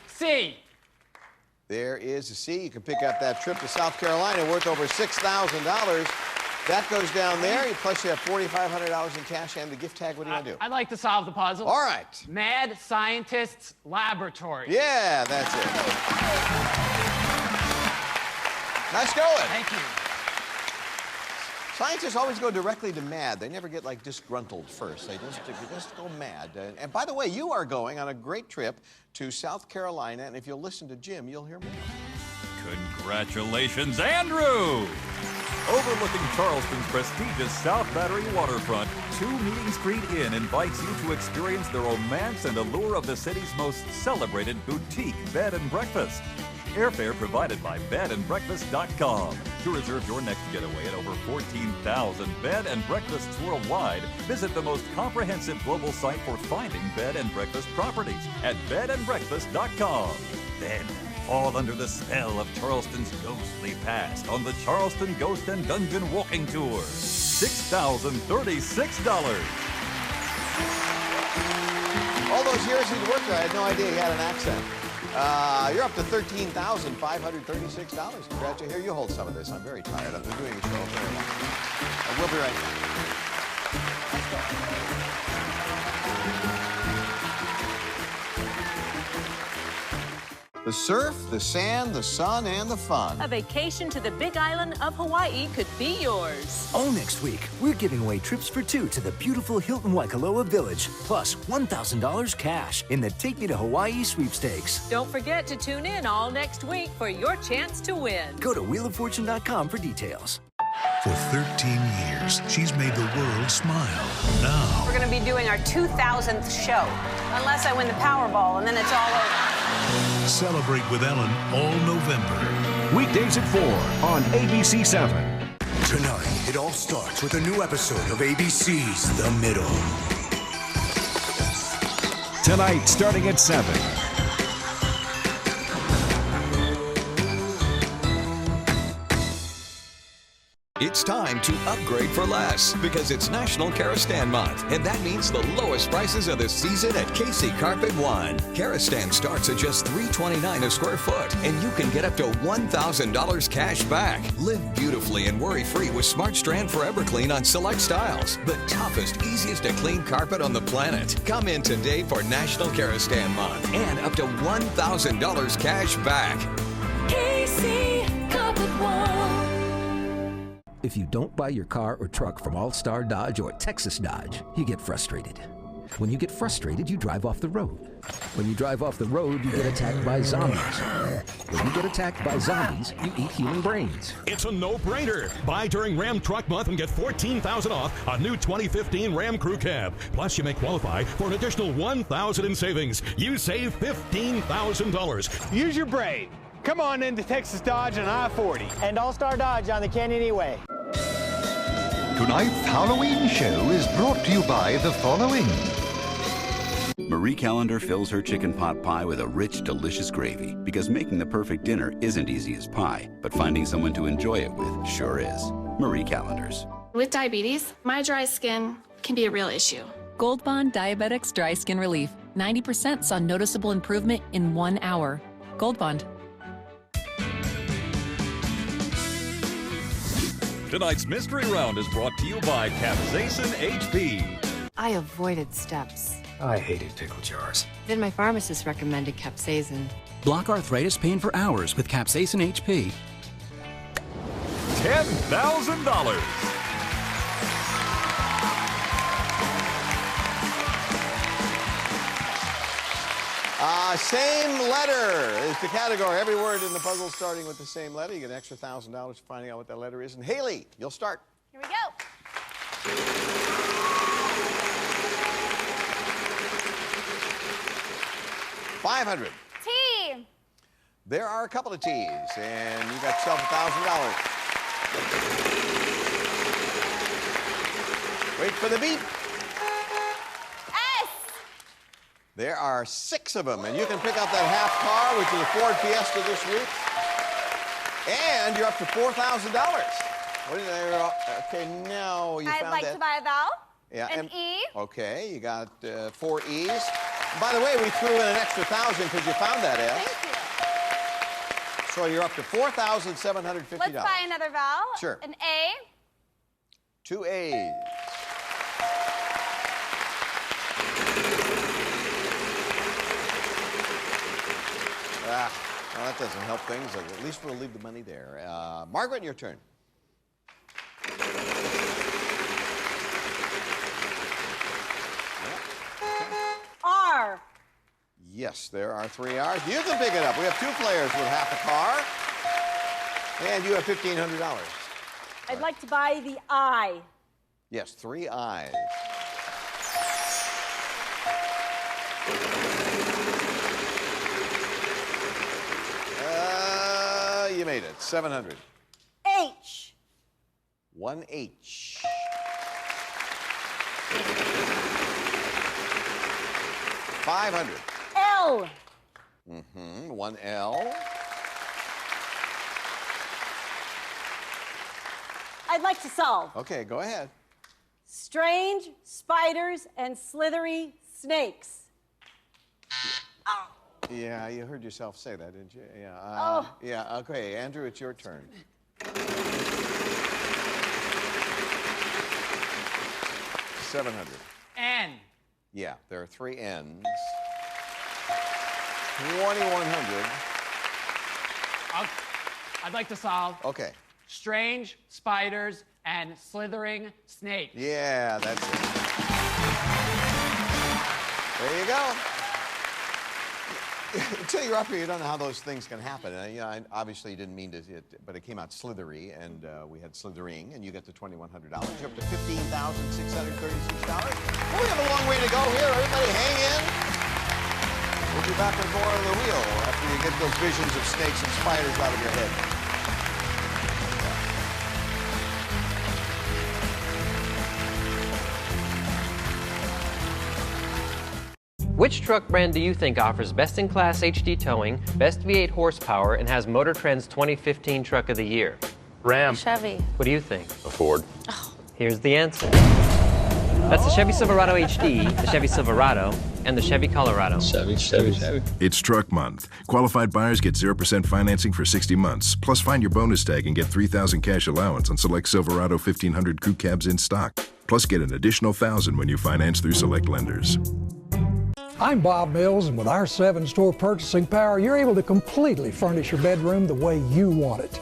C. There is a C. You can pick up that trip to South Carolina worth over $6,000. That goes down there. Plus, you have $4,500 in cash and the gift tag. What do you want to do? I'd like to solve the puzzle. All right. Mad Scientist's Laboratory. Yeah, that's it. Nice going. Thank you. Scientists always go directly to mad. They never get, like, disgruntled first. They just go mad. And by the way, you are going on a great trip to South Carolina, and if you'll listen to Jim, you'll hear more. Congratulations, Andrew! Overlooking Charleston's prestigious South Battery waterfront, 2 Meeting Street Inn invites you to experience the romance and allure of the city's most celebrated boutique bed and breakfast. Airfare provided by bedandbreakfast.com. To reserve your next getaway at over 14,000 bed and breakfasts worldwide, visit the most comprehensive global site for finding bed and breakfast properties at bedandbreakfast.com. Then, fall under the spell of Charleston's ghostly past on the Charleston Ghost and Dungeon Walking Tour. $6,036. All those years he'd worked there, I had no idea he had an accent. You're up to $13,536. Congratulations. Here, you hold some of this. I'm very tired. I've been doing the show very long. We'll be right back. The surf, the sand, the sun, and the fun. A vacation to the Big Island of Hawaii could be yours. All next week, we're giving away trips for 2 to the beautiful Hilton Waikoloa Village, plus $1,000 cash in the Take Me to Hawaii sweepstakes. Don't forget to tune in all next week for your chance to win. Go to wheeloffortune.com for details. For 13 years, she's made the world smile. Now, we're going to be doing our 2000th show, unless I win the Powerball, and then it's all over. Celebrate with Ellen all November. Weekdays at 4 on ABC 7. Tonight, it all starts with a new episode of ABC's The Middle. Tonight, starting at 7. It's time to upgrade for less because it's National Kerostan Month, and that means the lowest prices of the season at KC Carpet One. Kerostan starts at just $329 a square foot, and you can get up to $1,000 cash back. Live beautifully and worry-free with Smart Strand Forever Clean on select styles. The toughest, easiest to clean carpet on the planet. Come in today for National Kerostan Month and up to $1,000 cash back. KC Carpet One. If you don't buy your car or truck from All Star Dodge or Texas Dodge, you get frustrated. When you get frustrated, you drive off the road. When you drive off the road, you get attacked by zombies. When you get attacked by zombies, you eat human brains. It's a no-brainer. Buy during Ram Truck Month and get $14,000 off a new 2015 Ram Crew Cab. Plus, you may qualify for an additional $1,000 in savings. You save $15,000. Use your brain. Come on into Texas Dodge on I-40. And All-Star Dodge on the Canyon Way. Tonight's Halloween show is brought to you by the following. Marie Callender fills her chicken pot pie with a rich, delicious gravy because making the perfect dinner isn't easy as pie, but finding someone to enjoy it with sure is. Marie Callender's. With diabetes, my dry skin can be a real issue. Gold Bond Diabetics Dry Skin Relief. 90% saw noticeable improvement in 1 hour. Gold Bond. Tonight's Mystery Round is brought to you by Capsaicin HP. I avoided steps. I hated pickle jars. Then my pharmacist recommended capsaicin. Block arthritis pain for hours with Capsaicin HP. $10,000. Same letter is the category. Every word in the puzzle starting with the same letter. You get an extra $1,000 for finding out what that letter is. And Haley, you'll start. Here we go. 500. T. There are a couple of T's, and you got yourself $1,000. Wait for the beep. S. There are 6 of them, and you can pick up that half car, which is a Ford Fiesta this week. And you're up to $4,000. Okay, now you found that. I'd like to buy a vowel. Yeah, an E. Okay, you got 4 E's. By the way, we threw in an extra 1,000 because you found that S. Thank you. So you're up to $4,750. Let's buy another vowel. Sure. An A. 2 A's. Well, that doesn't help things. At least we'll leave the money there. Margaret, your turn. R. Yes, there are 3 R's. You can pick it up. We have 2 players with half a car. And you have $1,500. I'd like to buy the I. Yes, 3 I's. You made it. 700. H. 1 H. 500. L. 1 L. I'd like to solve. Okay, go ahead. Strange spiders and slithery snakes. Yeah, you heard yourself say that, didn't you? Yeah. Yeah, okay, Andrew, it's your turn. $700. N. Yeah, there are 3 N's. 2,100. I'd like to solve. Okay. Strange spiders and slithering snakes. Yeah, that's it. There you go. Until you're up here, you don't know how those things can happen. Obviously, you didn't mean to, but it came out slithery, and we had slithering, and you get the $2,100. You're up to $15,636. Well, we have a long way to go here. Everybody hang in. We'll be back with more on the wheel after you get those visions of snakes and spiders out of your head. Which truck brand do you think offers best-in-class HD towing, best V8 horsepower, and has Motor Trend's 2015 Truck of the Year? Ram. Chevy. What do you think? A Ford. Oh. Here's the answer. That's the Chevy Silverado HD, the Chevy Silverado, and the Chevy Colorado. Chevy. It's Truck Month. Qualified buyers get 0% financing for 60 months. Plus, find your bonus tag and get $3,000 cash allowance on select Silverado 1500 crew cabs in stock. Plus, get an additional $1,000 when you finance through select lenders. I'm Bob Mills, and with our 7-store purchasing power, you're able to completely furnish your bedroom the way you want it.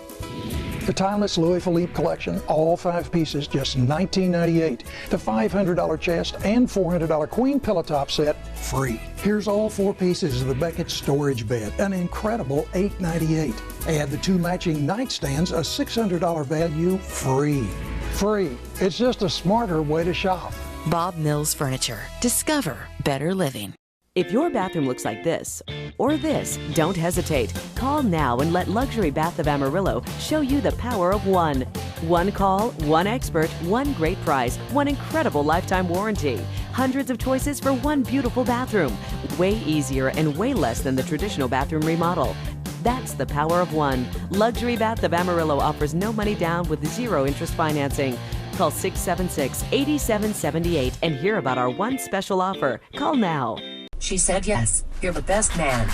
The timeless Louis Philippe collection, all 5 pieces, just $19.98. The $500 chest and $400 queen pillow top set, free. Here's all 4 pieces of the Beckett storage bed, an incredible $8.98. Add the 2 matching nightstands, a $600 value, free. Free. It's just a smarter way to shop. Bob Mills Furniture. Discover better living. If your bathroom looks like this or this, don't hesitate. Call now and let Luxury Bath of Amarillo show you the power of one. One call, one expert, one great price, one incredible lifetime warranty. Hundreds of choices for one beautiful bathroom. Way easier and way less than the traditional bathroom remodel. That's the power of one. Luxury Bath of Amarillo offers no money down with 0 interest financing. Call 676-8778 and hear about our one special offer. Call now. She said yes. You're the best man.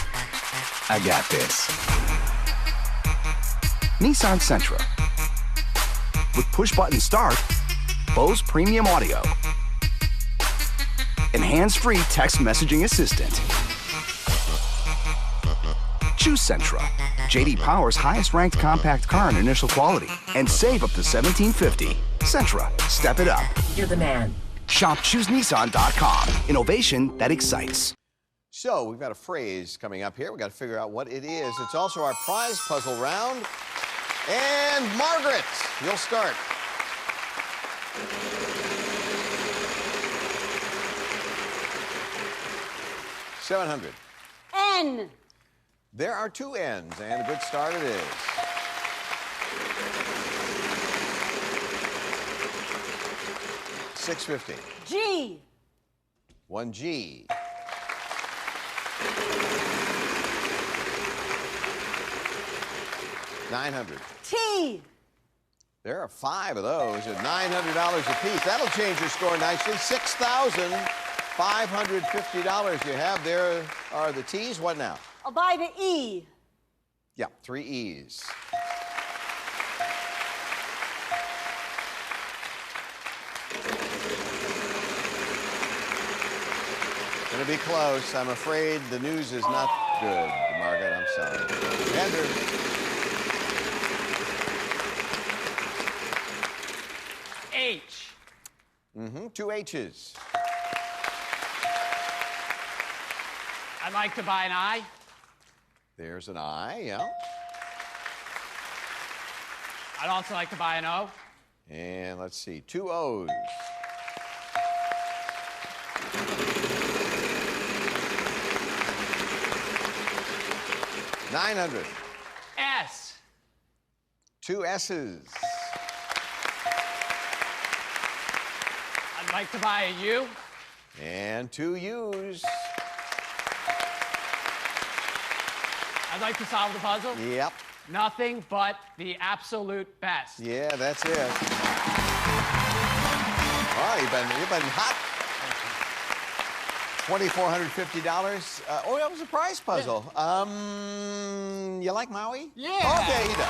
I got this. Nissan Sentra. With push-button start, Bose Premium Audio, and hands-free text messaging assistant. Choose Sentra, J.D. Power's highest-ranked compact car in initial quality, and save up to $1,750. Sentra, step it up. You're the man. Shop ChooseNissan.com. Innovation that excites. So we've got a phrase coming up here. We've got to figure out what it is. It's also our prize puzzle round. And Margaret, you'll start. $700. N. There are 2 N's, and a good start it is. $6.50. G. 1 G. $900. T. There are 5 of those at $900 apiece. That'll change your score nicely. $6,550 you have. There are the T's. What now? I'll buy the E. Yeah, 3 E's. Gonna be close. I'm afraid the news is not good, Margaret. I'm sorry. Andrew. H. 2 H's. I'd like to buy an I. There's an I, yeah. I'd also like to buy an O. And let's see, 2 O's. $900. S. 2 S's. I'd like to buy a U. And 2 U's. I'd like to solve the puzzle. Yep. Nothing but the absolute best. Yeah, that's it. Wow, you've been hot. $2,450. Oh, that was a prize puzzle. Yeah. You like Maui? Yeah. Okay, he does.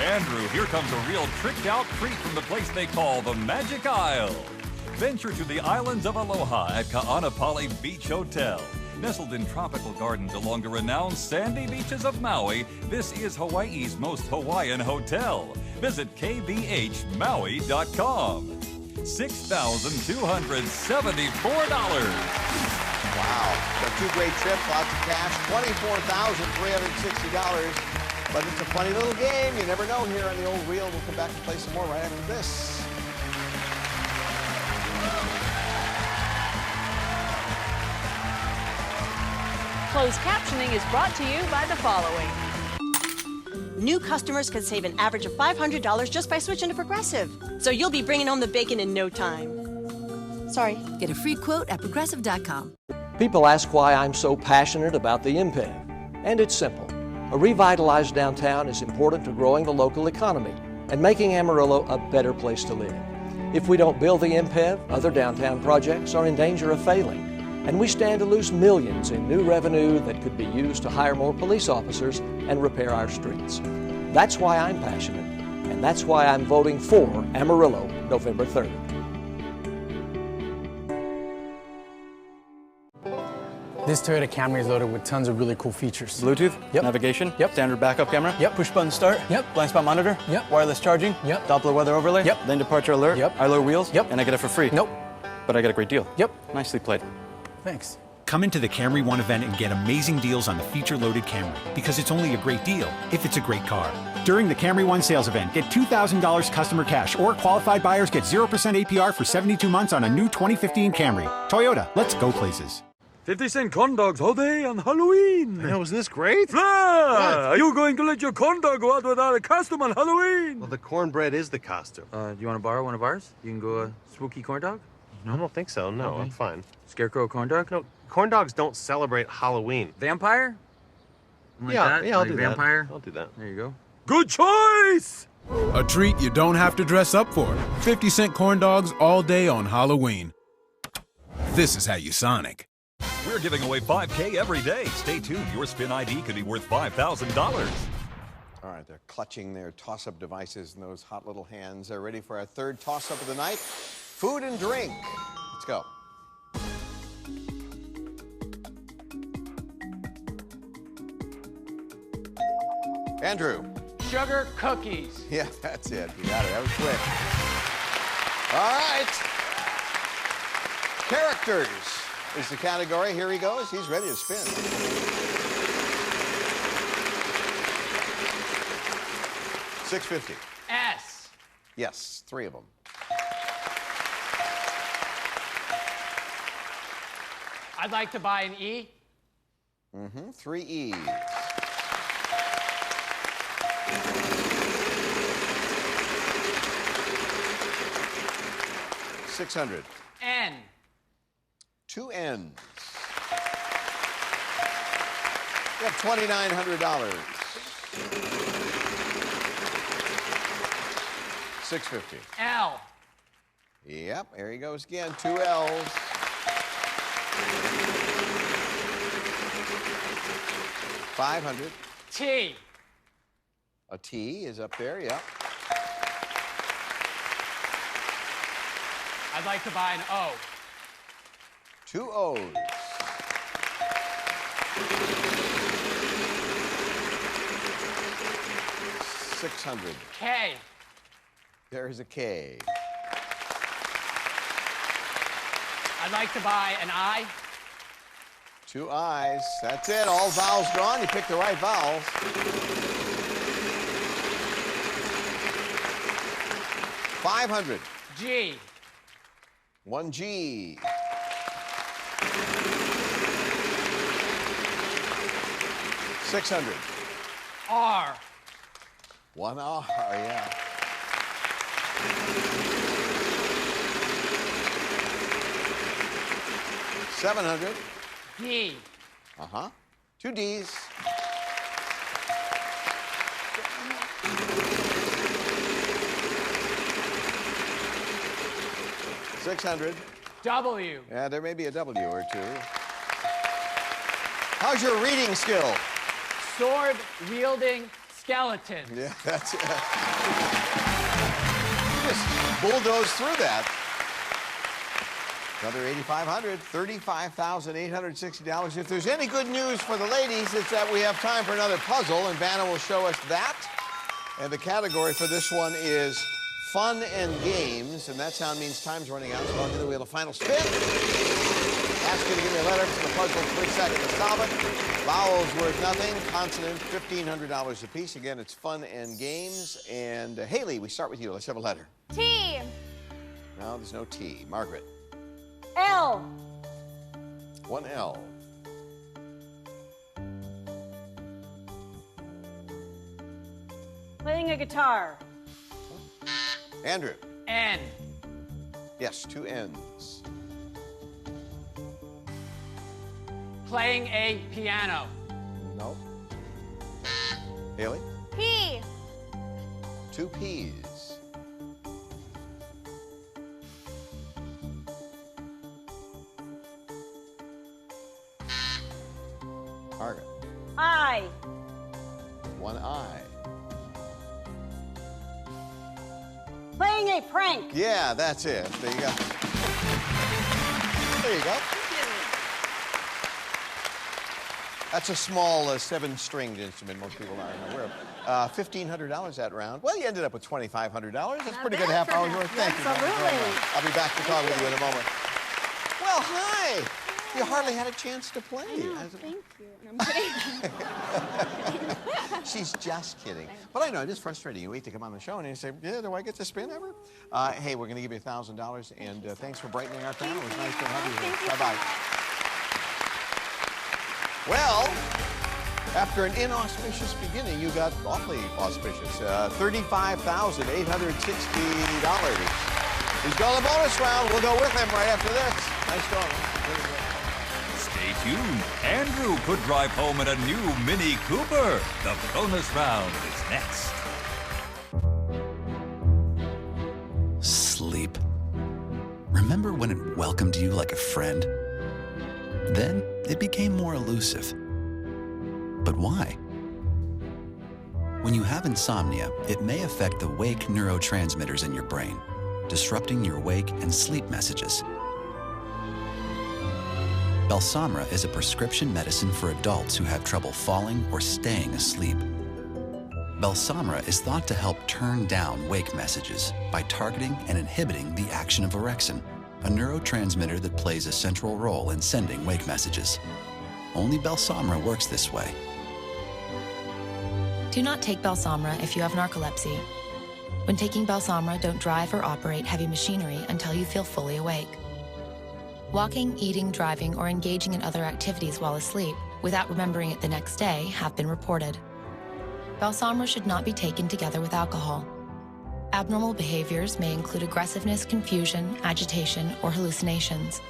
Andrew, here comes a real tricked-out treat from the place they call the Magic Isle. Venture to the islands of Aloha at Ka'anapali Beach Hotel. Nestled in tropical gardens along the renowned sandy beaches of Maui, this is Hawaii's most Hawaiian hotel. Visit KVIH-Maui.com. $6,274. Wow. So 2 great trips, lots of cash, $24,360. But it's a funny little game. You never know here on the old reel. We'll come back and play some more right after this. Closed captioning is brought to you by the following. New customers can save an average of $500 just by switching to Progressive. So you'll be bringing home the bacon in no time. Sorry. Get a free quote at Progressive.com. People ask why I'm so passionate about the MPEV. And it's simple. A revitalized downtown is important to growing the local economy and making Amarillo a better place to live. If we don't build the MPEV, other downtown projects are in danger of failing. And we stand to lose millions in new revenue that could be used to hire more police officers and repair our streets. That's why I'm passionate, and that's why I'm voting for Amarillo November 3rd. This Toyota Camry is loaded with tons of really cool features. Bluetooth? Yep. Navigation? Yep. Standard backup camera? Yep. Push button start? Yep. Blind spot monitor? Yep. Wireless charging? Yep. Doppler weather overlay? Yep. Lane departure alert? Yep. Alloy wheels? Yep. And I get it for free? Nope. But I get a great deal? Yep. Nicely played. Thanks. Come into the Camry One event and get amazing deals on the feature-loaded Camry, because it's only a great deal if it's a great car. During the Camry One sales event, get $2,000 customer cash, or qualified buyers get 0% APR for 72 months on a new 2015 Camry. Toyota, let's go places. 50-cent corn dogs all day on Halloween. Man, wasn't this great? Are you going to let your corn dog go out without a costume on Halloween? Well, the cornbread is the costume. Do you want to borrow one of ours? You can go spooky corn dog? No, I don't think so. No, Okay. I'm fine. Scarecrow corn dog? No, corn dogs don't celebrate Halloween. Vampire? Like Yeah, that? yeah, I'll Like do vampire? that. I'll do that. There you go. Good choice! A treat you don't have to dress up for. 50-cent corn dogs all day on Halloween. This is how you Sonic. We're giving away $5K every day. Stay tuned. Your spin ID could be worth $5,000. All right, they're clutching their toss-up devices in those hot little hands. They're ready for our 3rd toss-up of the night. Food and drink. Let's go. Andrew. Sugar cookies. Yeah, that's it. You got it. That was quick. All right. Characters is the category. Here he goes. He's ready to spin. $6.50. S. Yes, 3 of them. I'd like to buy an E. 3 E's. $600. N. 2 N's. You have $2,900. $650. L. Yep, there he goes again. 2 L's. $500. T. A T is up there, yep. I'd like to buy an O. 2 O's. $600. K. There's a K. I'd like to buy an I. 2 I's. That's it. All vowels gone. You picked the right vowels. $500. G. 1 G. $600. R. 1 R, yeah. $700. D. 2 D's. $600. W. Yeah, there may be a W or two. How's your reading skill? Sword-wielding skeleton. Yeah, that's it. You just bulldoze through that. Another $8,500, $35,860. If there's any good news for the ladies, it's that we have time for another puzzle, and Vanna will show us that. And the category for this one is fun and games, and that sound means time's running out, so I'll give the wheel a final spin. Ask you to give me a letter to the puzzle, 3 seconds to solve it. Vowels worth nothing, consonant, $1,500 apiece. Again, it's fun and games. And Haley, we start with you. Let's have a letter. T. No, there's no T. Margaret. L. 1 L. Playing a guitar. Andrew. N. Yes, 2 N's. Playing a piano. No. Haley. P. 2 P's. Margaret. I. 1 I. Playing a prank. Yeah, that's it. There you go. There you go. That's a small 7-stringed instrument most people aren't aware of. $1,500 that round. Well, you ended up with $2,500. That's pretty good half hour's worth. Thank you. Absolutely. I'll be back to talk with you in a moment. Well, hi. You hardly had a chance to play. Thank you. And I'm kidding. She's just kidding. But I know, it is frustrating. You wait to come on the show and you say, yeah, do I get to spin ever? Hey, we're going to give you $1,000. And thanks for brightening our town. It was nice to have you here. Bye-bye. Well, after an inauspicious beginning, you got awfully auspicious. $35,860. He's going to the bonus round. We'll go with him right after this. Nice going. Stay tuned. Andrew could drive home in a new Mini Cooper. The bonus round is next. Sleep. Remember when it welcomed you like a friend? Then it became more elusive. But why? When you have insomnia, it may affect the wake neurotransmitters in your brain, disrupting your wake and sleep messages. Balsamra is a prescription medicine for adults who have trouble falling or staying asleep. Balsamra is thought to help turn down wake messages by targeting and inhibiting the action of orexin, a neurotransmitter that plays a central role in sending wake messages. Only Balsamra works this way. Do not take Balsamra if you have narcolepsy. When taking Balsamra, don't drive or operate heavy machinery until you feel fully awake. Walking, eating, driving, or engaging in other activities while asleep without remembering it the next day have been reported. Balsamra should not be taken together with alcohol. Abnormal behaviors may include aggressiveness, confusion, agitation, or hallucinations.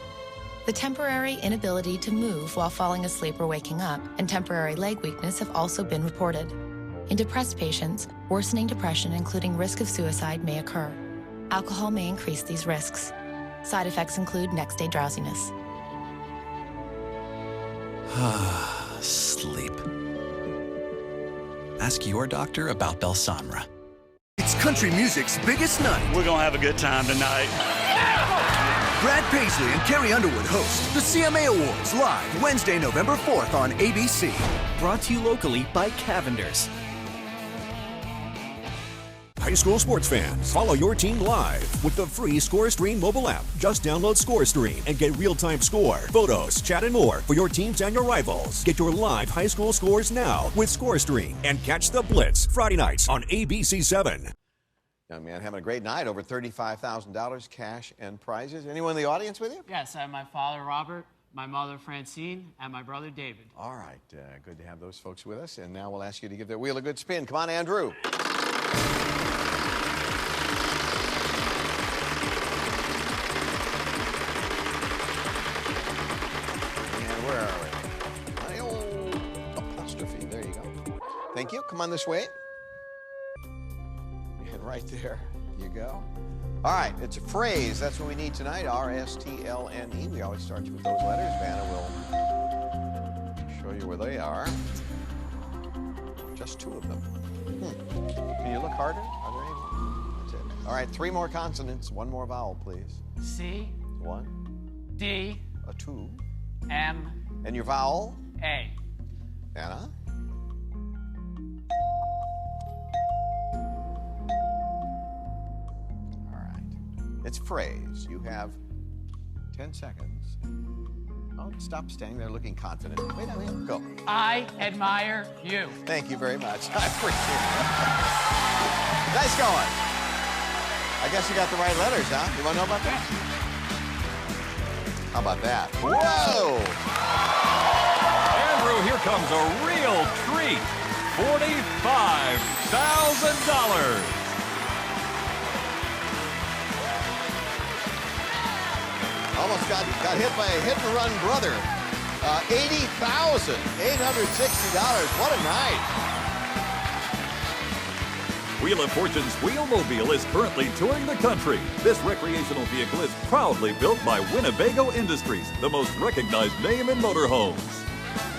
The temporary inability to move while falling asleep or waking up and temporary leg weakness have also been reported. In depressed patients, worsening depression, including risk of suicide, may occur. Alcohol may increase these risks. Side effects include next-day drowsiness. Sleep. Ask your doctor about Balsamra. It's country music's biggest night. We're gonna have a good time tonight. Brad Paisley and Carrie Underwood host the CMA Awards live Wednesday, November 4th on ABC. Brought to you locally by Cavender's. High school sports fans, follow your team live with the free ScoreStream mobile app. Just download ScoreStream and get real-time score, photos, chat, and more for your teams and your rivals. Get your live high school scores now with ScoreStream and catch the Blitz Friday nights on ABC7. Young man having a great night, over $35,000 cash and prizes. Anyone in the audience with you? Yes, I have my father, Robert, my mother, Francine, and my brother, David. All right, good to have those folks with us. And now we'll ask you to give their wheel a good spin. Come on, Andrew. Thank you. Come on this way. You head right there. You go. All right. It's a phrase. That's what we need tonight. R-S-T-L-N-E. We always start you with those letters. Vanna will show you where they are. Just two of them. Can you look harder? Are there any? That's it. All right. Three more consonants. One more vowel, please. C. One. D. A two. M. And your vowel? A. Anna? It's phrase. You have 10 seconds. Oh, stop standing there looking confident. Wait a minute. Go. I admire you. Thank you very much. I appreciate it. Nice going. I guess you got the right letters, huh? You want to know about that? How about that? Whoa! Andrew, here comes a real treat. $45,000. Almost got hit by a hit-and-run brother. $80,860. What a night. Wheel of Fortune's Wheelmobile is currently touring the country. This recreational vehicle is proudly built by Winnebago Industries, the most recognized name in motorhomes.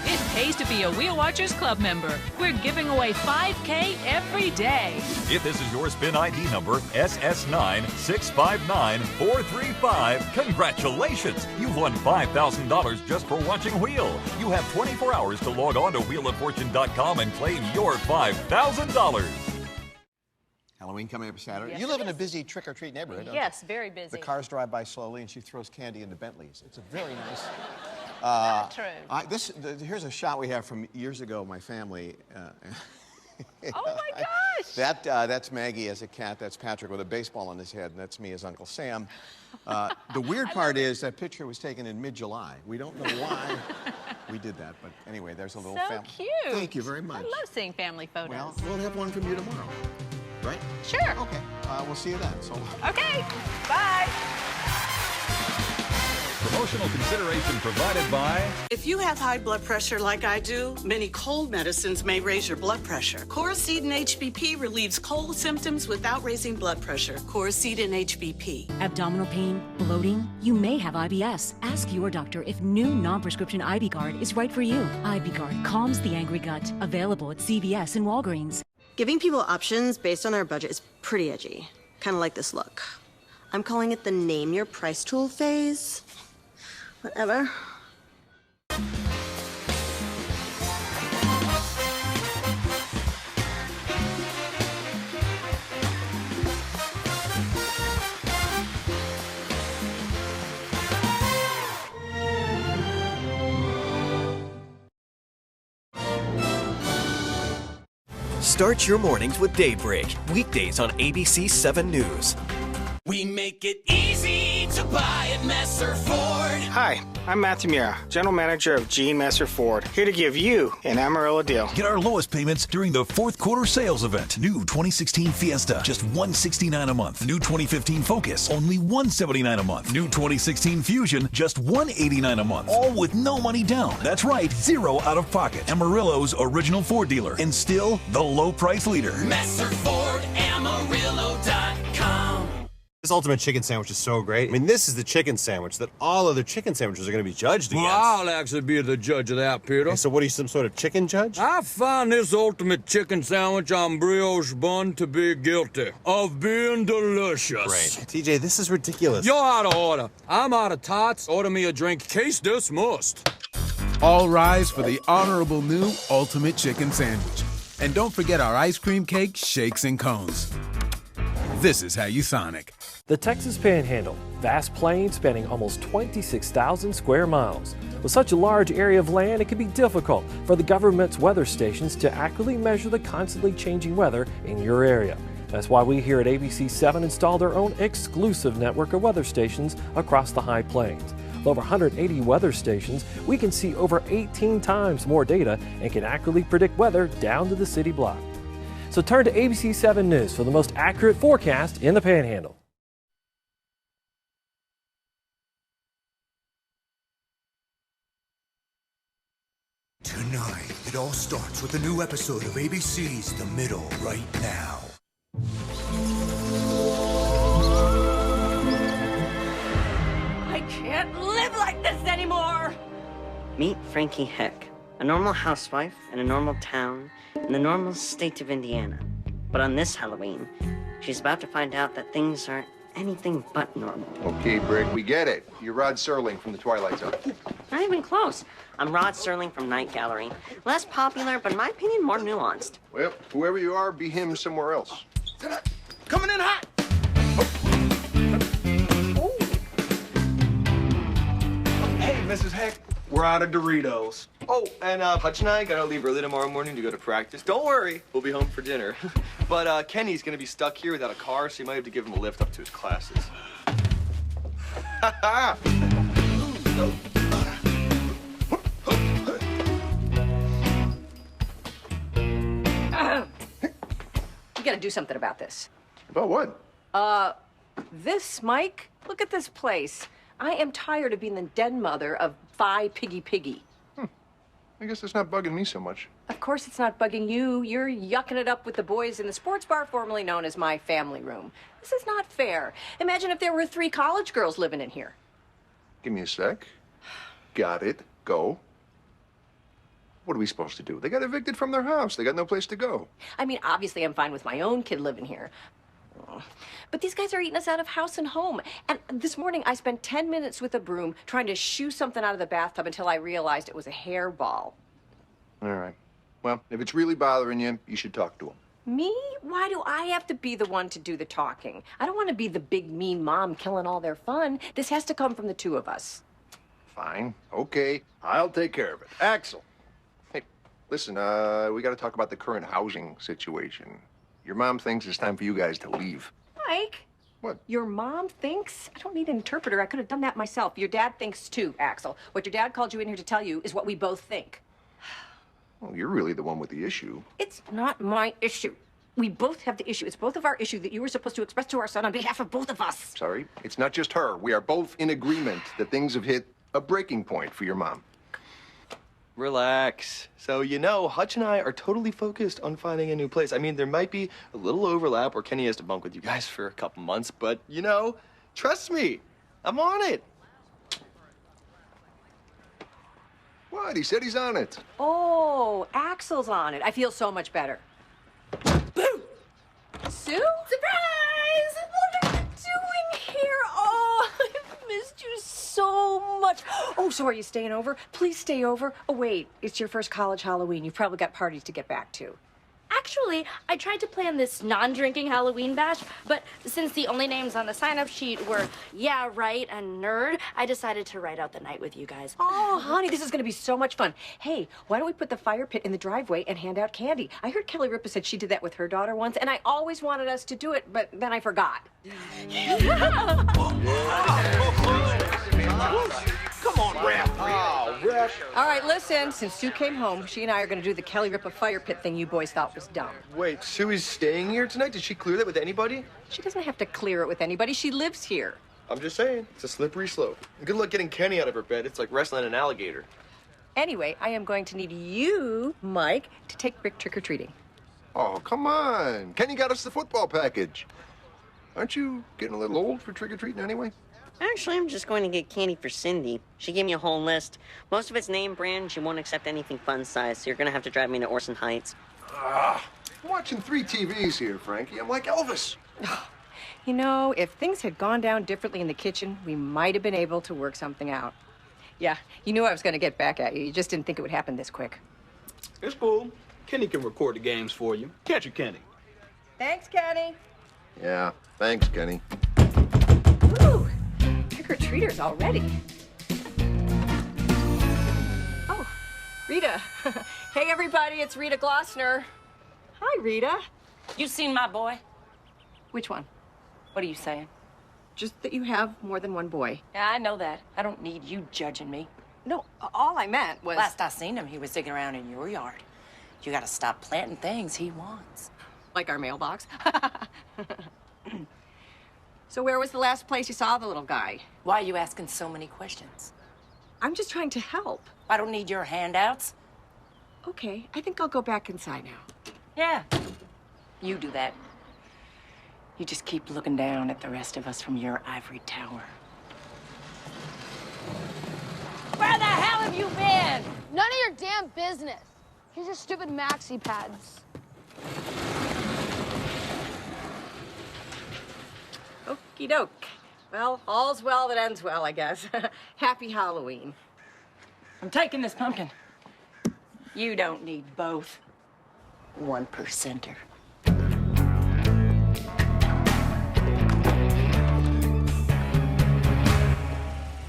It pays to be a Wheel Watchers Club member. We're giving away $5K every day. If this is your spin ID number, SS9659435, congratulations! You've won $5,000 just for watching Wheel. You have 24 hours to log on to wheeloffortune.com and claim your $5,000. Halloween coming up Saturday. Yes, you live in a busy trick-or-treat neighborhood, don't you? Yes, very busy. The cars drive by slowly, and she throws candy into Bentleys. It's a very nice... Not true. Here's a shot we have from years ago, my family. Oh, my gosh! That's Maggie as a cat. That's Patrick with a baseball on his head, and that's me as Uncle Sam. The weird part is that picture was taken in mid-July. We don't know why we did that, but anyway, there's a little family. So cute. Thank you very much. I love seeing family photos. Well, we'll have one from you tomorrow, right? Sure. Okay. We'll see you then. So. Okay. Bye. Promotional consideration provided by... If you have high blood pressure like I do, many cold medicines may raise your blood pressure. Coracetin HBP relieves cold symptoms without raising blood pressure. Coracetin HBP. Abdominal pain, bloating? You may have IBS. Ask your doctor if new non-prescription IBGuard is right for you. IBGuard calms the angry gut. Available at CVS and Walgreens. Giving people options based on their budget is pretty edgy. Kind of like this look. I'm calling it the name your price tool phase. Whatever. Start your mornings with Daybreak, weekdays on ABC 7 News. We make it easy to to buy at Messer Ford. Hi, I'm Matthew Mira, General Manager of Gene Messer Ford, here to give you an Amarillo deal. Get our lowest payments during the fourth quarter sales event. New 2016 Fiesta, just $169 a month. New 2015 Focus, only $179 a month. New 2016 Fusion, just $189 a month. All with no money down. That's right, zero out of pocket. Amarillo's original Ford dealer, and still the low price leader. Messer Ford, Amarillo.com. This ultimate chicken sandwich is so great. I mean, this is the chicken sandwich that all other chicken sandwiches are going to be judged against. Well, I'll actually be the judge of that, Peter. Okay, so what are you, some sort of chicken judge? I find this ultimate chicken sandwich on brioche bun to be guilty of being delicious. Great. TJ, this is ridiculous. You're out of order. I'm out of tots. Order me a drink. Case dismissed. All rise for the honorable new Ultimate Chicken Sandwich. And don't forget our ice cream cake, shakes, and cones. This is how you Sonic. The Texas Panhandle, vast plain spanning almost 26,000 square miles. With such a large area of land, it can be difficult for the government's weather stations to accurately measure the constantly changing weather in your area. That's why we here at ABC7 installed our own exclusive network of weather stations across the High Plains. With over 180 weather stations, we can see over 18 times more data and can accurately predict weather down to the city block. So turn to ABC7 News for the most accurate forecast in the Panhandle. Tonight, it all starts with a new episode of ABC's The Middle right now. I can't live like this anymore! Meet Frankie Heck, a normal housewife in a normal town in the normal state of Indiana. But on this Halloween, she's about to find out that things are anything but normal. Okay, Brick, we get it. You're Rod Serling from the Twilight Zone. Not even close. I'm Rod Serling from Night Gallery. Less popular, but in my opinion, more nuanced. Well, whoever you are, be him somewhere else. Coming in hot! Hey, Mrs. Heck, we're out of Doritos. Oh, and Hutch and I gotta leave early tomorrow morning to go to practice. Don't worry, we'll be home for dinner. But Kenny's gonna be stuck here without a car, so you might have to give him a lift up to his classes. You gotta do something about this. About what? This, Mike? Look at this place. I am tired of being the den mother of Phi Piggy. I guess it's not bugging me so much. Of course it's not bugging you. You're yucking it up with the boys in the sports bar formerly known as my family room. This is not fair. Imagine if there were 3 college girls living in here. Give me a sec. Got it. Go. What are we supposed to do? They got evicted from their house. They got no place to go. I mean, obviously I'm fine with my own kid living here. But these guys are eating us out of house and home. And this morning I spent 10 minutes with a broom trying to shoo something out of the bathtub until I realized it was a hairball. All right. Well, if it's really bothering you, you should talk to them. Me? Why do I have to be the one to do the talking? I don't want to be the big mean mom killing all their fun. This has to come from the 2 of us. Fine. Okay. I'll take care of it. Axel. Hey, listen, we got to talk about the current housing situation. Your mom thinks it's time for you guys to leave. Mike? What? Your mom thinks? I don't need an interpreter. I could have done that myself. Your dad thinks too, Axel. What your dad called you in here to tell you is what we both think. Well, you're really the one with the issue. It's not my issue. We both have the issue. It's both of our issue that you were supposed to express to our son on behalf of both of us. Sorry, it's not just her. We are both in agreement that things have hit a breaking point for your mom. Relax. So, you know, Hutch and I are totally focused on finding a new place. I mean, there might be a little overlap where Kenny has to bunk with you guys for a couple months, but, you know, trust me, I'm on it. What? He said he's on it. Oh, Axel's on it. I feel so much better. Boo! Sue? Surprise! What are you doing here? Oh, I've missed you so much. Oh, so are you staying over? Please stay over. Oh, wait, it's your first college Halloween. You've probably got parties to get back to. Actually, I tried to plan this non-drinking Halloween bash, but since the only names on the sign-up sheet were Yeah, Right and Nerd, I decided to write out the night with you guys. Oh, honey, this is going to be so much fun. Hey, why don't we put the fire pit in the driveway and hand out candy? I heard Kelly Ripa said she did that with her daughter once, and I always wanted us to do it, but then I forgot. Come on, Rep. Oh, Rep. All right, listen, since Sue came home, she and I are going to do the Kelly Ripa fire pit thing you boys thought was dumb. Wait, Suey's staying here tonight? Did she clear that with anybody? She doesn't have to clear it with anybody. She lives here. I'm just saying, it's a slippery slope. Good luck getting Kenny out of her bed. It's like wrestling an alligator. Anyway, I am going to need you, Mike, to take Rick trick-or-treating. Oh, come on. Kenny got us the football package. Aren't you getting a little old for trick-or-treating anyway? Actually, I'm just going to get candy for Cindy. She gave me a whole list. Most of it's name brand. She won't accept anything fun size, so you're going to have to drive me to Orson Heights. I'm watching 3 TVs here, Frankie. I'm like Elvis. You know, if things had gone down differently in the kitchen, we might have been able to work something out. Yeah, you knew I was going to get back at you. You just didn't think it would happen this quick. It's cool. Kenny can record the games for you. Catch you, Kenny. Thanks, Kenny. Yeah, thanks, Kenny. Ooh, trick-or-treaters already. Oh, Rita. Hey, everybody, it's Rita Glossner. Hi, Rita. You seen my boy? Which one? What are you saying? Just that you have more than one boy. Yeah, I know that. I don't need you judging me. No, all I meant was... Last I seen him, he was digging around in your yard. You gotta stop planting things he wants. Like our mailbox. So where was the last place you saw the little guy? Why are you asking so many questions? I'm just trying to help. I don't need your handouts. Okay, I think I'll go back inside now. Yeah, you do that. You just keep looking down at the rest of us from your ivory tower. Where the hell have you been? None of your damn business. Here's your stupid maxi pads. Okie doke. Well, all's well that ends well, I guess. Happy Halloween. I'm taking this pumpkin. You don't need both. 1%er.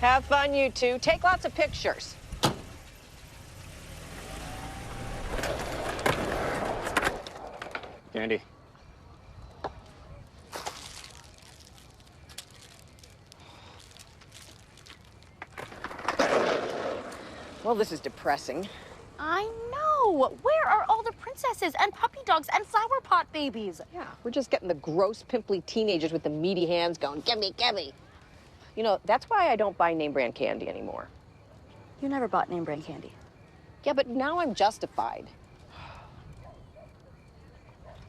Have fun, you two. Take lots of pictures. Candy. Well, this is depressing. I know. Where are all the princesses and puppy dogs and flower pot babies? Yeah, we're just getting the gross, pimply teenagers with the meaty hands going, gimme, gimme. You know, that's why I don't buy name brand candy anymore. You never bought name brand candy. Yeah, but now I'm justified.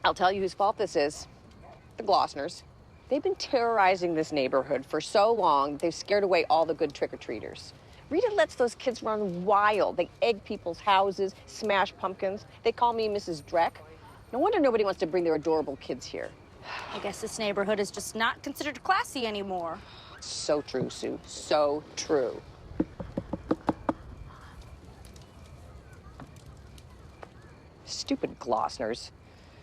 I'll tell you whose fault this is. The Glossners. They've been terrorizing this neighborhood for so long, they've scared away all the good trick-or-treaters. Rita lets those kids run wild. They egg people's houses, smash pumpkins. They call me Mrs. Dreck. No wonder nobody wants to bring their adorable kids here. I guess this neighborhood is just not considered classy anymore. So true, Sue. So true. Stupid Glossners.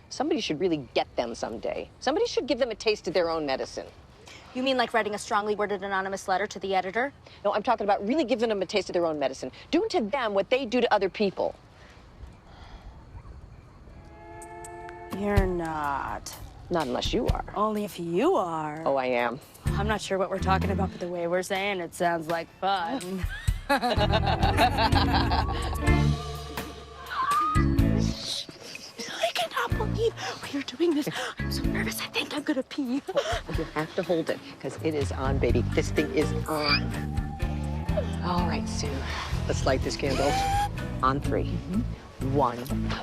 Somebody should really get them someday. Somebody should give them a taste of their own medicine. You mean like writing a strongly worded anonymous letter to the editor? No, I'm talking about really giving them a taste of their own medicine. Doing to them what they do to other people. You're not. Not unless you are. Only if you are. Oh, I am. I'm not sure what we're talking about, but the way we're saying it sounds like fun. I cannot believe we are doing this. I'm so nervous. I think I'm gonna pee. You have to hold it, because it is on, baby. This thing is on. All right, Sue. Let's light this candle. On 3. 1.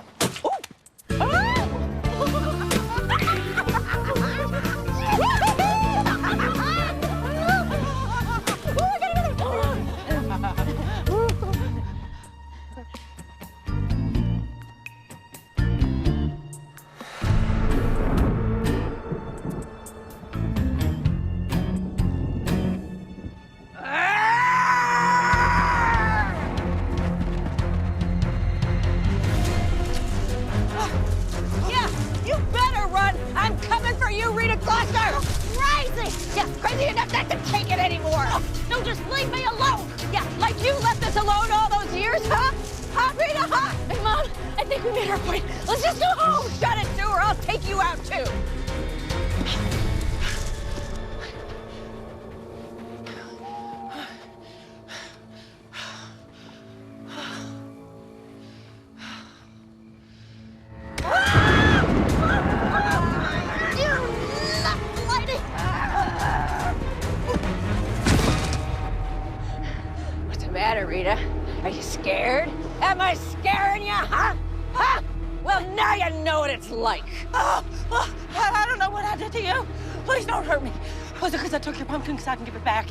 crazy enough not to take it anymore. No, just leave me alone. Yeah, like you left us alone all those years, huh? Huh, Rita, huh? Hey, Mom, I think we made our point. Let's just go home. Shut it, Sue, or I'll take you out, too. What's the matter, Rita? Are you scared? Am I scaring you, huh? Huh? Well, now you know what it's like. I don't know what I did to you. Please don't hurt me. Was it because I took your pumpkin because I can give it back?